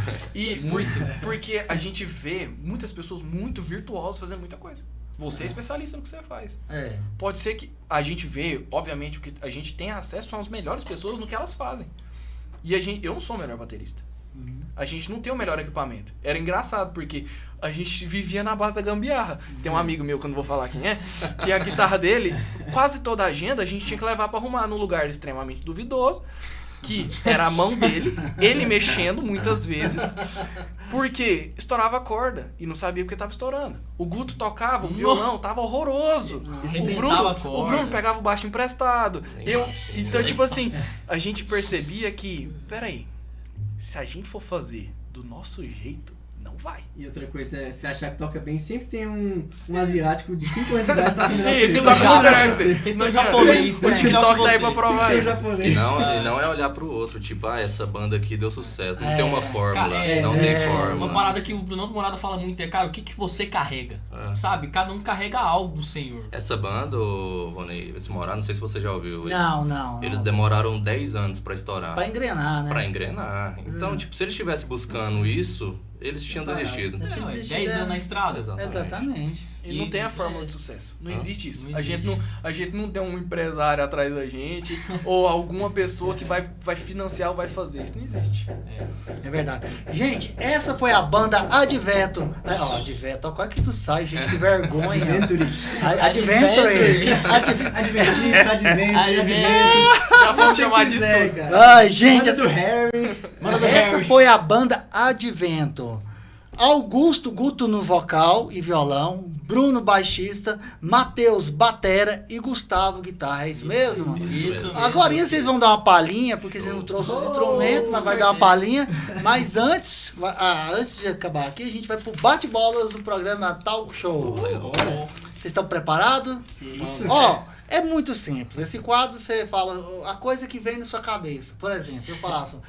F: Porque a gente vê muitas pessoas muito virtuosas fazendo muita coisa. Você é especialista no que você faz. Pode ser que a gente vê, obviamente, o que a gente tem acesso são as melhores pessoas no que elas fazem. E eu não sou o melhor baterista. A gente não tem o melhor equipamento. Era engraçado, porque a gente vivia na base da gambiarra. Tem um amigo meu, que eu não vou falar quem é, que a guitarra dele, quase toda a agenda, a gente tinha que levar pra arrumar num lugar extremamente duvidoso, que era a mão dele, ele mexendo muitas vezes, porque estourava a corda e não sabia porque tava estourando. O Guto tocava, o violão tava horroroso. O Bruno pegava o baixo emprestado. Então, tipo assim, a gente percebia que, peraí, se a gente for fazer do nosso jeito, não vai.
I: E outra coisa é, você achar que toca bem, sempre tem um asiático de 5 anos de idade tá melhor que
F: você. Isso, tá
H: sempre tem japonês.
F: O TikTok tá aí pra provar isso.
G: E não é olhar pro outro, tipo, essa banda aqui deu sucesso. Não tem uma fórmula, não tem fórmula.
H: Uma parada que o Bruno Morada fala muito é, cara, o que você carrega? Sabe? Cada um carrega algo do Senhor.
G: Essa banda, Vonei, esse Morada, não sei se você já ouviu.
D: Não.
G: Eles demoraram 10 anos pra estourar.
D: Pra engrenar, né?
G: Pra engrenar. Então, tipo, se eles estivessem buscando isso, eles tinham desistido.
H: 10 anos na estrada.
D: Exatamente.
F: E não tem a fórmula de sucesso. Não existe isso. A gente não tem um empresário atrás da gente ou alguma pessoa que vai financiar ou vai fazer. Isso não existe.
D: É verdade. Gente, essa foi a banda Advento. Advento, qual é que tu sai, gente? Que vergonha. Adventure.
F: Já vamos chamar disso tudo.
D: Ai, gente.
I: Manda do Harry.
D: Essa foi a banda Advento. Augusto Guto no vocal e violão, Bruno baixista, Matheus batera e Gustavo guitarra, é isso mesmo?
H: Isso.
D: Agora vocês vão dar uma palhinha, porque vocês não trouxeram os instrumentos, mas vai dar uma palhinha. Mas antes de acabar aqui, a gente vai pro bate-bolas do programa Talk Show. Vocês estão preparados? É muito simples. Esse quadro você fala a coisa que vem na sua cabeça. Por exemplo, eu faço...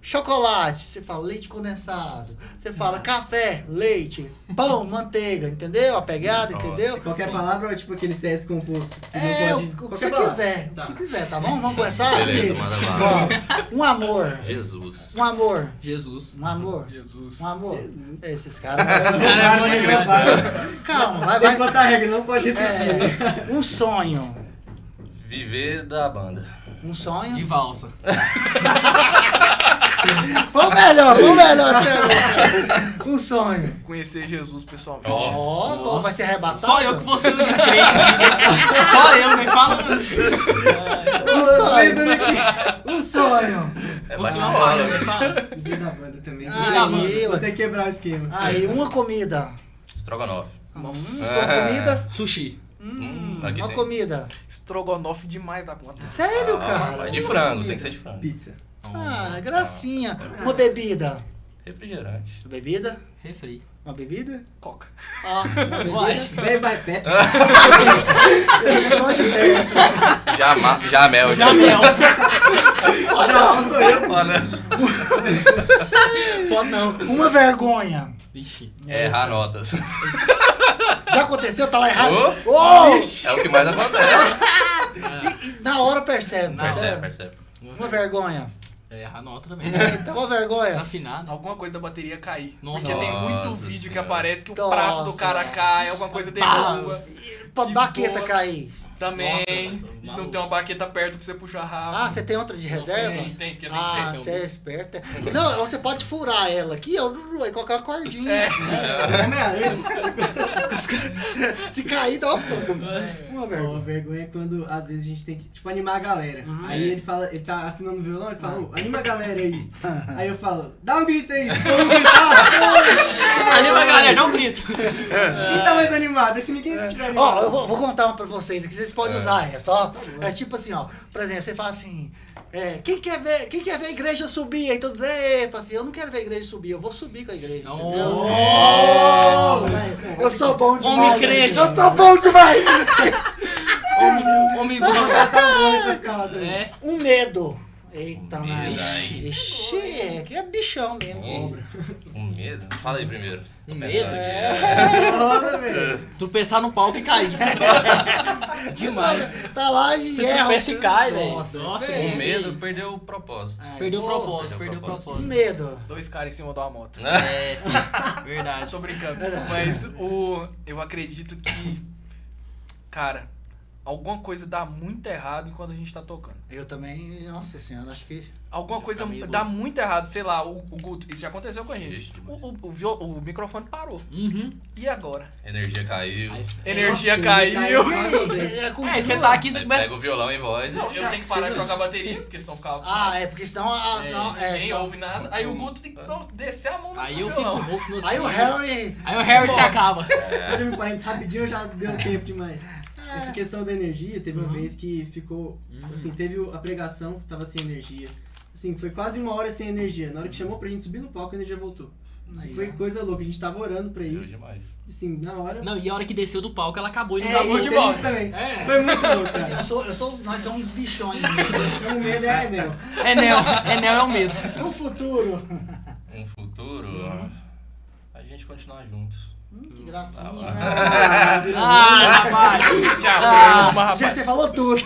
D: chocolate, você fala leite condensado. Você fala café, leite, pão, manteiga, entendeu? A pegada, entendeu?
I: Qualquer palavra é tipo aquele CS composto. Que
D: É,
I: não
D: o
I: pode...
D: que
I: Qualquer
D: você
I: palavra.
D: quiser.
I: Tá.
D: O que quiser, tá bom? Vamos começar?
G: Beleza, manda lá.
D: Ó, um amor.
G: Jesus.
D: Um amor.
H: Jesus.
D: Um amor.
F: Jesus.
D: Um amor.
I: Jesus.
D: Esses caras.
H: Cara, é bom
D: Calma, vai,
I: Tem
D: vai.
I: que botar regra, não pode repetir.
D: É, um sonho.
G: Viver da banda.
D: Um sonho.
H: De valsa.
D: Vamos melhor até. Um sonho.
F: Conhecer Jesus pessoalmente.
D: Ó, bom, vai ser arrebatado.
H: Só eu que vou ser o descrente. Só eu, nem fala.
D: Um sonho.
G: É
H: Vou ser uma
G: bate-bola.
H: família, nem fala.
I: Viver da banda também.
D: Aí,
I: Vou ter que quebrar o esquema.
D: Aí, uma comida.
G: Estrogonofe.
D: Uma comida.
H: Sushi.
G: Aqui
D: Uma
G: tem.
D: comida.
F: Estrogonofe demais da conta.
D: Sério,
G: Ah,
D: cara?
G: é de
D: Uma
G: frango,
D: comida.
G: tem que ser de frango.
I: Pizza.
D: Ah, gracinha. Uma bebida.
G: Refrigerante.
D: Bebida?
H: Refri.
D: Uma bebida?
F: Coca.
D: Ó, uma
H: Uai.
D: bebida.
I: Vem, vai, Pepsi.
D: Eu gosto de bebida.
G: Jamel.
H: Jamel.
I: Não, sou eu.
G: Olha.
H: Pode não.
D: Uma vergonha.
H: Vixe.
G: Errar notas.
D: Já aconteceu? Tá lá errado?
G: Ô,
D: Ô!
G: É o que mais acontece.
D: E na hora percebe.
G: Percebe.
D: Uma vergonha.
H: Errar a nota também.
D: Então, uma vergonha.
H: Desafinado.
F: Alguma coisa da bateria cair.
H: Nossa.
F: Porque tem muito
G: Nossa
F: vídeo que
G: Senhora.
F: aparece que o
D: Nossa.
F: prato do cara cai, alguma coisa derruba.
D: Pra
F: E
D: baqueta
F: boa.
D: cair.
F: Também.
H: Nossa,
F: Não tem uma baqueta perto pra você puxar rápido.
D: Ah, você tem outra de reserva?
F: Tem, porque
D: Ah,
F: tem.
D: você é esperta. Não, você pode furar ela aqui, ó, e colocar uma cordinha.
F: É.
I: Homem-Aranha.
D: Se cair, dá uma
I: Uma
D: vergonha.
I: vergonha é quando às vezes a gente tem que, tipo, animar a galera. Aí ele fala, ele tá afinando o violão, ele fala, "Ô, anima a galera aí. Aí eu falo, dá um grito aí, vamos gritar.
H: Anima, galera, não grita.
I: Quem tá mais animado? Se ninguém tiver animado.
D: Ó, eu vou contar uma pra vocês aqui, vocês podem usar essa, ó. É tipo assim, ó, por exemplo, você fala assim, quem quer ver a igreja subir? Aí todos, fala assim, eu não quero ver a igreja subir, eu vou subir com a igreja, entendeu?
H: Oh!
D: Velho, eu sou bom demais.
H: Homem crente.
D: Eu sou bom demais.
H: Homem
I: Vou
H: bom.
I: botar tá bom pra ficar lá também.
H: É.
D: Um medo. Eita,
G: Um
D: mas.
G: medo, aí.
D: Ixi, que é bichão mesmo, cobra.
G: Um medo? Fala aí primeiro. Tô
H: Um
G: pensando
H: medo?
G: aqui.
I: Olha, velho.
H: Tu pensar no palco e cair. Demais.
D: Tá lá e
H: Você
D: erra.
H: tropeça e cai, velho.
D: Nossa,
H: Nossa,
D: velho.
G: Um medo perdeu o propósito.
D: Ai,
H: Perdeu o
D: pô,
H: propósito,
G: perdeu
H: perdeu
G: o
H: o
G: propósito.
H: propósito.
D: Medo.
F: Dois caras em cima de uma moto.
H: É,
F: Eu
H: verdade.
F: tô brincando. Mas eu acredito que, cara, alguma coisa dá muito errado enquanto a gente tá tocando.
D: Eu também, nossa senhora, acho que.
F: Alguma
H: Ia
F: coisa
H: ficar meio
F: dá
H: doido.
F: muito errado, sei lá, o Guto, isso já aconteceu com a gente.
G: Ixi, demais.
F: O microfone parou.
H: Uhum.
F: E agora?
G: Energia caiu.
H: Aí-
F: Energia
I: Nossa,
F: caiu.
H: É, você tá aqui, você
G: Aí
H: vai...
G: pega o violão e voz.
F: Não, eu tenho que parar de tocar a bateria, porque senão ficava.
D: Ah, é, porque senão.
F: Ninguém ouve nada. Aí o Guto tem que descer a mão no
H: Aí eu fico
F: violão.
H: rouco no
D: Aí o Harry.
H: Aí o Harry se acaba.
I: Olha, meu parênteses, rapidinho já deu tempo demais. Essa questão da energia, teve uma vez que ficou, assim, teve a pregação, tava sem energia. Assim, foi quase 1 hora sem energia. Na hora que chamou pra gente subir no palco, a energia voltou.
D: Aí,
I: E foi
D: ó.
I: coisa louca, a gente tava orando pra
G: Deu
I: isso.
G: demais.
I: Assim, na hora...
H: Não, e a hora que desceu do palco, ela acabou e não
I: É,
H: acabou
I: e
H: de
I: teve
H: volta.
I: isso também.
D: É.
I: Foi muito louco,
D: Assim,
I: cara.
D: nós somos bichões mesmo.
I: O medo é Enel.
H: Enel é o medo.
D: No futuro.
G: Um futuro, a gente continuar juntos.
D: Que gracinha.
H: Ah, rapaz.
F: Tchau,
H: Ah,
F: rapaz.
D: Já você falou tudo.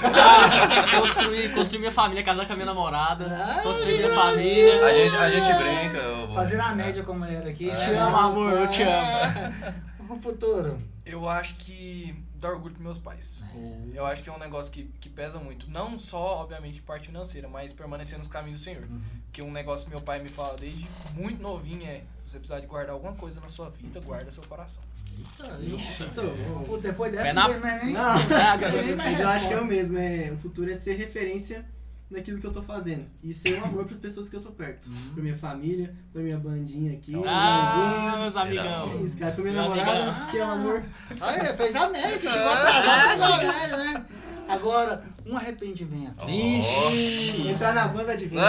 H: Construir minha família, casar com a minha namorada,
D: Ah,
H: construir minha família.
G: A gente brinca. Eu vou...
D: Fazendo a média com a mulher aqui.
H: Te amo, amor, eu te
D: amo. No futuro.
F: Eu acho que dá orgulho pros meus pais. Eu acho que é um negócio que pesa muito. Não só, obviamente, em parte financeira, mas permanecer nos caminhos do Senhor. Que um negócio que meu pai me fala desde muito novinho é: se você precisar de guardar alguma coisa na sua vida, guarda seu coração.
D: Pô, depois dessa,
H: Pé na-
D: não tem mais nem-
I: Não,
D: nem mais
I: mas eu acho que é o
D: resposta.
I: mesmo. O futuro é ser referência naquilo que eu tô fazendo. E ser um amor pras pessoas que eu tô perto. Pra minha família, pra minha bandinha aqui, meus
H: Ah,
I: amiguinhos.
H: meus
I: É
H: amigão.
I: isso, cara. Pra minha
H: Meu
I: namorada,
H: amigão.
I: que é um amor.
D: Aí, fez a média, chegou atrasado, fez a média, né? Agora, um arrependimento.
H: Ixi.
I: Entrar na banda de vida.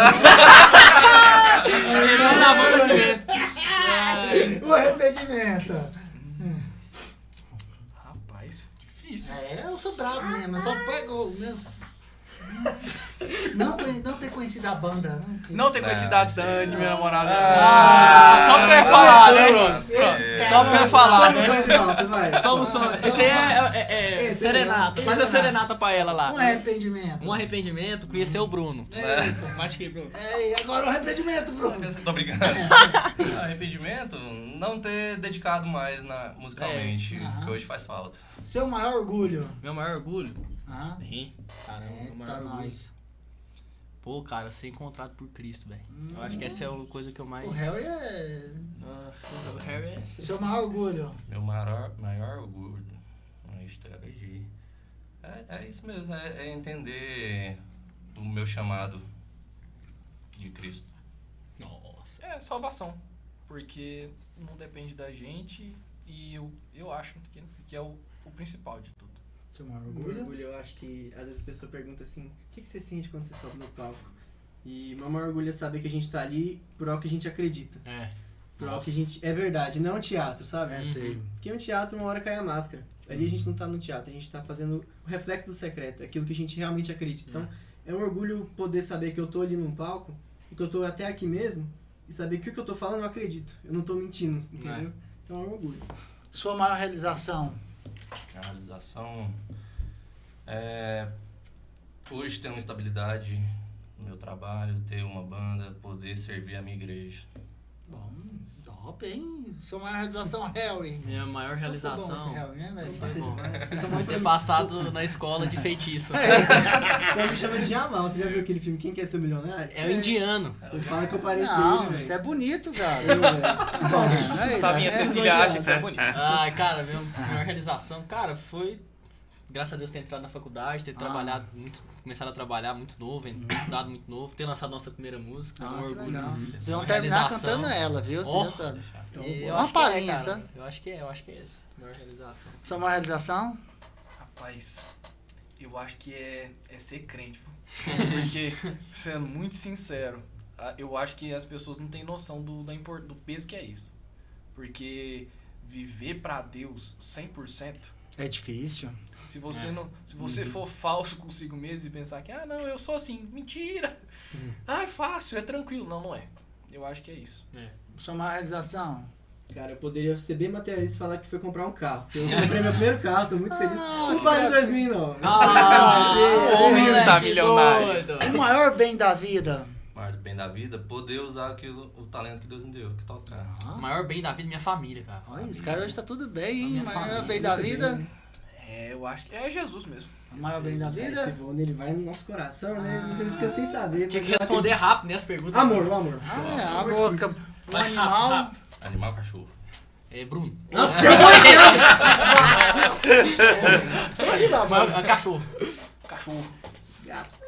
H: Entrou na banda de vento.
D: Um arrependimento.
F: Rapaz, difícil.
D: É, eu sou bravo mesmo, eu só pego mesmo. Não ter conhecido a banda.
F: Não ter conhecido a Dani, minha namorada.
H: Só porque eu ia falar, né, Bruno? Só porque eu ia falar, né?
I: Vamos de valsa, vai.
H: Vamos só. Esse aí é serenata. Faz a serenata pra ela lá.
D: Um arrependimento.
H: Um arrependimento, conhecer o Bruno.
D: Eita.
H: Bate aqui, Bruno.
D: É, e agora o arrependimento, Bruno.
G: Tô brincando. Arrependimento, não ter dedicado mais musicalmente, que hoje faz falta.
D: Seu maior orgulho.
H: Meu maior orgulho?
D: Ah,
H: Sim. Caramba, meu maior
D: eita,
H: orgulho.
D: nós.
H: Pô, cara, ser encontrado por Cristo, velho. Eu acho que essa é a coisa que eu mais...
D: O Harry é...
H: O Harry é...
D: Seu maior orgulho.
G: Meu maior orgulho. É isso mesmo, é entender o meu chamado de Cristo.
H: Nossa.
F: É salvação. Porque não depende da gente e eu acho que é o principal de tudo.
D: Seu maior
I: O
D: orgulho.
I: orgulho, eu acho que às vezes a pessoa pergunta assim, o que você sente quando você sobe no palco? E meu maior orgulho é saber que a gente tá ali por algo que a gente acredita.
H: É.
I: Por algo que a gente... É verdade, não é um teatro, sabe?
D: É, sei.
I: Porque um teatro, uma hora cai a máscara. Ali a gente não tá no teatro, a gente tá fazendo o reflexo do secreto, aquilo que a gente realmente acredita. Então, é um orgulho poder saber que eu tô ali num palco, e que eu tô até aqui mesmo, e saber que o que eu tô falando eu acredito. Eu não tô mentindo, entendeu? Então é um orgulho.
D: Sua maior realização.
G: A realização hoje ter uma estabilidade no meu trabalho, ter uma banda, poder servir a minha igreja.
D: Bom, top, hein? Sua maior realização, Harry.
H: Minha maior realização...
D: Bom, Harry, né, velho?
H: Foi bom. Foi ter passado na escola de feitiço.
I: Então me chama de Jamal, você já viu aquele filme Quem Quer Ser Milionário?
H: É o indiano.
I: Ele fala que eu pareço
D: Não,
I: ele,
D: isso
I: velho.
D: é bonito, cara.
F: Gustavinha Cecília acha que você é bonito.
H: Ah, cara, minha maior realização, cara, foi... Graças a Deus ter entrado na faculdade, ter trabalhado muito, começado a trabalhar muito novo, estudado muito novo, ter lançado nossa primeira música, um orgulho.
D: Vocês vão terminar cantando ela, viu?
H: Ó,
D: Vocês já
H: eu
D: Uma
H: acho que é,
D: palhinha,
H: cara.
D: sabe?
H: Eu acho que é essa, a maior realização.
D: Sua maior realização?
F: Rapaz, eu acho que é ser crente, viu? Porque, sendo muito sincero, eu acho que as pessoas não têm noção do peso que é isso. Porque viver pra Deus 100%,
D: É difícil.
F: se você for falso consigo mesmo e pensar que, não, eu sou assim, mentira. É fácil, é tranquilo. Não é. Eu acho que é isso.
D: Sua maior realização?
I: Cara, eu poderia ser bem materialista e falar que foi comprar um carro. Eu comprei meu primeiro carro, tô muito feliz. Não vale 2009.
F: O homem está
H: que
F: milionário.
H: doido.
D: O maior bem da vida?
G: O maior bem da vida, poder usar o talento que Deus me deu, que tocar.
H: O maior bem da vida é minha família, cara.
D: Olha, esse cara hoje tá tudo bem, hein?
H: Minha
D: O maior
H: família,
D: bem da vida?
F: Eu acho que é Jesus mesmo.
D: O maior bem da
I: Esse
D: vida?
I: voo, ele vai no nosso coração, né? Você fica sem saber.
H: Tinha que
I: mas eu
H: responder
I: acredito.
H: rápido, né, as perguntas.
I: Amor, o amor.
D: A boca. Um
H: Vai
D: animal.
H: rápido.
G: Animal, cachorro.
H: É, Bruno.
I: Nossa,
H: Cachorro.
F: Cachorro.
I: gato.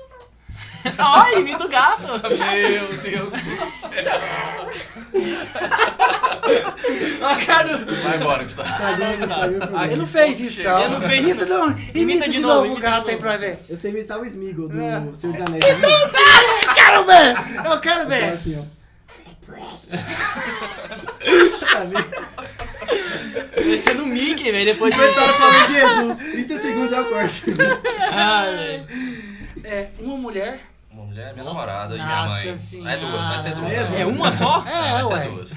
H: Ai, imita o gato.
F: Meu Deus do céu.
H: Carlos.
G: Vai embora, Gustavo.
D: Ele não fez isso, não.
H: Ele não fez
D: Imita,
H: isso.
D: não. Imita de novo o
H: imita
D: gato
H: de
D: aí
H: novo.
D: pra ver.
I: Eu sei imitar o Smeagol do
D: É.
I: Senhor dos Anéis.
D: Quero ver! Eu quero
I: Fala
D: ver!
I: assim, ó.
H: Esse é no Mickey, velho. Depois de...
I: Vitória falando de Jesus. 30 segundos é o corte.
H: Ai, velho.
D: Uma mulher.
G: Uma mulher, minha namorada e
D: Nossa
G: minha mãe.
D: Senhora.
G: É duas, vai ser duas.
H: É uma só?
D: É,
G: vai
D: ué.
G: ser duas.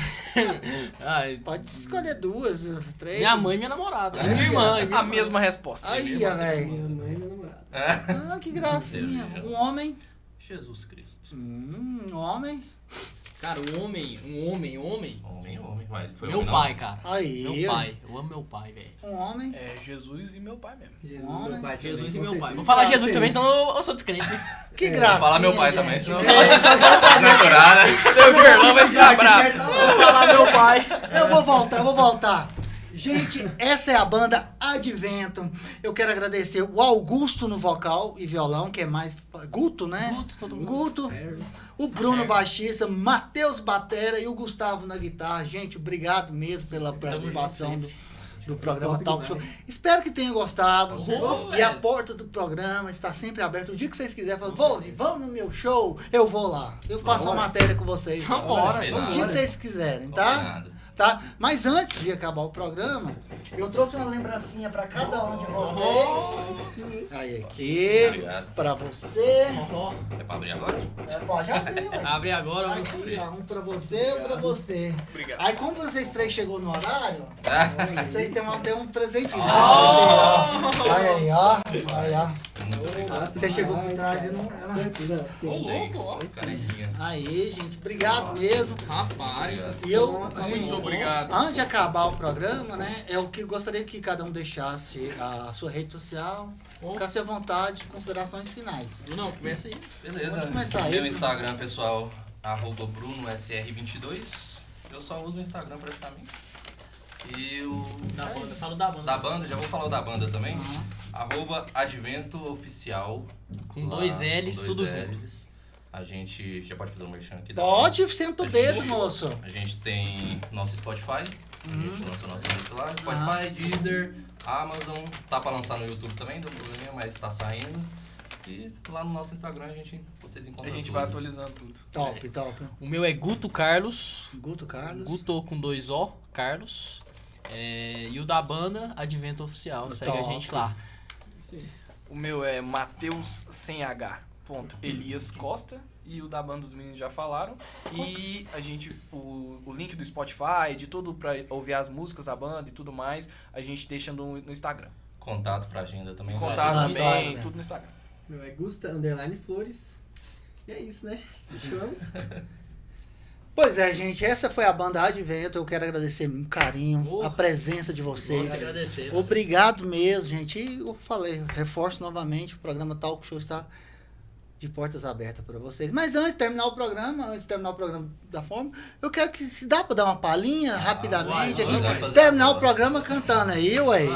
H: Ai,
D: Pode escolher duas, três.
H: minha mãe e minha namorada. Minha irmã.
F: A mesma resposta.
D: Aí,
I: Minha
D: velho.
I: mãe e meu namorado.
D: Ah, que gracinha. Um homem.
G: Jesus Cristo.
D: Um homem.
H: Cara, um homem.
G: Homem, mas foi
H: Meu
G: homem,
H: pai, cara.
D: Aí.
H: Meu pai. Eu amo meu pai, velho.
D: Um homem.
F: É Jesus e meu pai mesmo.
I: Jesus,
D: Homem.
I: meu pai.
H: Jesus
I: também,
H: e
I: com
H: meu pai.
I: certeza.
H: Vou falar Jesus
I: Ah,
H: também,
I: feliz.
H: senão eu sou descrente, né?
D: Que
G: Vou
D: gracinha.
G: falar meu pai
D: gente.
G: também, senão decorada.
F: Seu Gerlão vai ficar bravo.
H: Vou falar meu pai.
D: Eu vou voltar. Gente, essa é a banda Advento. Eu quero agradecer o Augusto no vocal e violão, que é mais... Guto, né?
H: Guto, todo mundo.
D: Guto. O Bruno baixista, Matheus batera e o Gustavo na guitarra. Gente, obrigado mesmo pela participação do programa
I: Top
D: Talk Show.
I: demais.
D: Espero que tenham gostado.
H: Oh,
D: E a
H: velho.
D: porta do programa está sempre aberta. O dia que vocês quiserem, vão no meu show, eu vou lá. Eu faço uma matéria com vocês.
H: Vambora,
D: O dia que vocês quiserem, tá?
G: Combinado.
D: tá? Mas antes de acabar o programa, eu trouxe uma lembrancinha para cada um de vocês. Aí aqui,
G: Obrigado.
D: para você.
G: É pra abrir agora?
D: Pode abrir, ué.
H: Abre agora, vamos
D: Aqui,
H: ver.
D: ó, um para você, um para você.
F: Obrigado.
D: Aí como vocês três chegou no horário, vocês têm um presentinho. Olha aí, ó. Olha, ó.
G: Muito obrigado.
D: Você chegou com tarde, não...
G: Gostei. Canequinha.
D: Aí, gente, obrigado mesmo.
H: Rapaz.
D: E eu, assim,
F: Muito obrigado.
D: antes de acabar o programa, né, eu gostaria que cada um deixasse a sua rede social, ficasse à vontade, considerações finais.
H: Não, começa aí.
G: Beleza.
D: Pode começar aí.
G: Meu Instagram, pessoal, @BrunoSR22. Eu só uso o Instagram praticamente. E o...
H: Da banda, fala da banda.
G: Da banda, já vou falar o da banda também. @AdventoOficial.
H: Com
G: Lá,
H: 2 L's,
G: com
H: tudo
G: 2
H: junto.
G: L's. A gente já pode fazer um merchan aqui.
D: Pode, senta o dedo, moço.
G: A gente tem nosso Spotify. A gente lança nossa música lá. Spotify, Deezer, Amazon. Tá pra lançar no YouTube também, deu um probleminha, mas tá saindo. E lá no nosso Instagram vocês
F: A
G: encontram
F: gente
G: tudo.
F: vai atualizando tudo.
D: Top, top.
H: O meu é Guto Carlos.
D: Guto Carlos.
H: Guto com 2 O, Carlos. E o da banda, Advento Oficial. Segue a
D: Top.
H: gente lá.
F: O meu é Mateus sem H. Elias Costa. E o da banda dos meninos já falaram. E a gente, o link do Spotify, de tudo pra ouvir as músicas da banda e tudo mais, a gente deixa no Instagram.
G: Contato pra agenda também.
F: Contato
D: Ah,
F: também,
D: tá.
F: tudo no Instagram.
I: Meu é Gusta_Flores. E é isso, né? Fechamos.
D: Pois é, gente, essa foi a banda Advento. Eu quero agradecer muito carinho, a presença de vocês.
H: Nós agradecemos.
D: Obrigado mesmo, gente. E eu falei, reforço novamente, o programa Talk Show está de portas abertas para vocês. Mas antes de terminar o programa, da forma, eu quero que, se dá para dar uma palhinha rapidamente
G: vai, vai
D: aqui,
G: fazer
D: terminar o
G: uma
D: programa cantando aí, ué.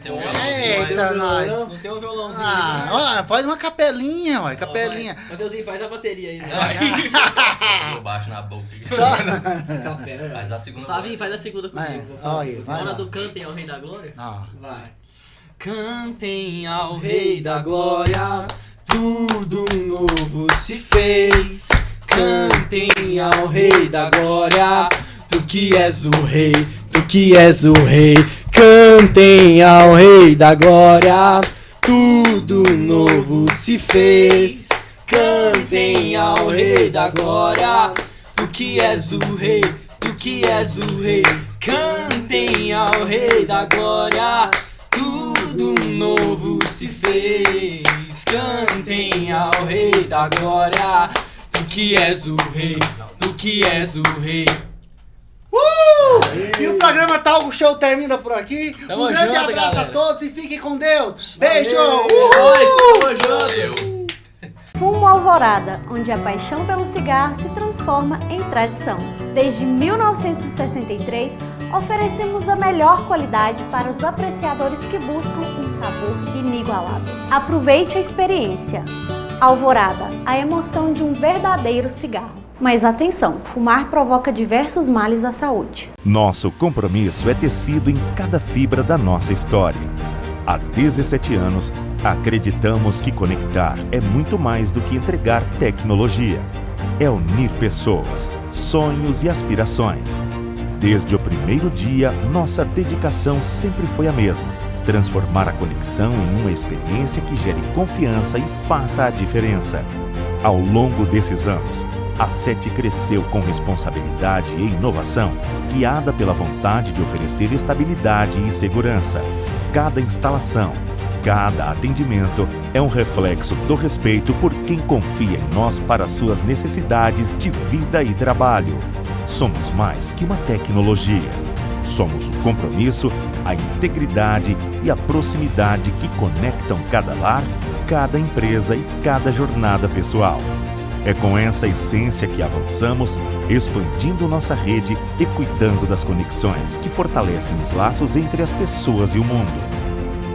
G: Tem um
D: Eita, nós.
H: Não tem um violãozinho.
D: Ah, ó, faz uma capelinha, ué, capelinha.
H: Mateuzinho, faz a bateria aí.
G: Eu baixo na boca.
H: Capela.
G: Faz a segunda.
H: Flavinho, faz a segunda comigo.
D: Olha aí, vai
H: Hora
D: lá.
H: do Cantem ao Rei da Glória?
D: Ah,
I: Vai.
H: Cantem ao
I: Rei da glória, tudo novo se fez. Cantem ao Rei da glória, tu que és o Rei, tu que és o Rei. Cantem ao Rei da glória, tudo novo se fez. Cantem ao Rei da glória, tu que és o Rei, tu que és o Rei. Cantem ao Rei da glória, tudo novo se fez. Cantem ao Rei da glória, tu que és o Rei, tu que és o Rei.
D: E o programa Talk Show termina por aqui.
H: Tamo
D: Um grande
H: junto,
D: abraço
H: galera.
D: a todos e fiquem com Deus. Beijo!
G: Valeu.
A: Fumo Alvorada, onde a paixão pelo cigarro se transforma em tradição. Desde 1963, oferecemos a melhor qualidade para os apreciadores que buscam um sabor inigualável. Aproveite a experiência. Alvorada, a emoção de um verdadeiro cigarro. Mas atenção, fumar provoca diversos males à saúde.
B: Nosso compromisso é tecido em cada fibra da nossa história. Há 17 anos, acreditamos que conectar é muito mais do que entregar tecnologia. É unir pessoas, sonhos e aspirações. Desde o primeiro dia, nossa dedicação sempre foi a mesma: transformar a conexão em uma experiência que gere confiança e faça a diferença. Ao longo desses anos, a SET cresceu com responsabilidade e inovação, guiada pela vontade de oferecer estabilidade e segurança. Cada instalação, cada atendimento é um reflexo do respeito por quem confia em nós para suas necessidades de vida e trabalho. Somos mais que uma tecnologia. Somos o compromisso, a integridade e a proximidade que conectam cada lar, cada empresa e cada jornada pessoal. É com essa essência que avançamos, expandindo nossa rede e cuidando das conexões que fortalecem os laços entre as pessoas e o mundo.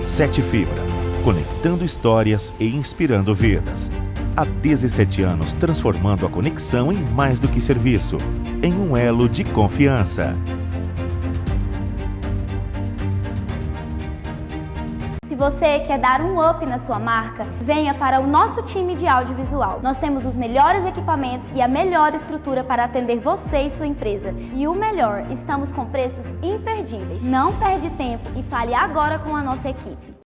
B: 7 Fibra, conectando histórias e inspirando vidas. Há 17 anos transformando a conexão em mais do que serviço, em um elo de confiança.
C: Se você quer dar um up na sua marca, venha para o nosso time de audiovisual. Nós temos os melhores equipamentos e a melhor estrutura para atender você e sua empresa. E o melhor, estamos com preços imperdíveis. Não perde tempo e fale agora com a nossa equipe.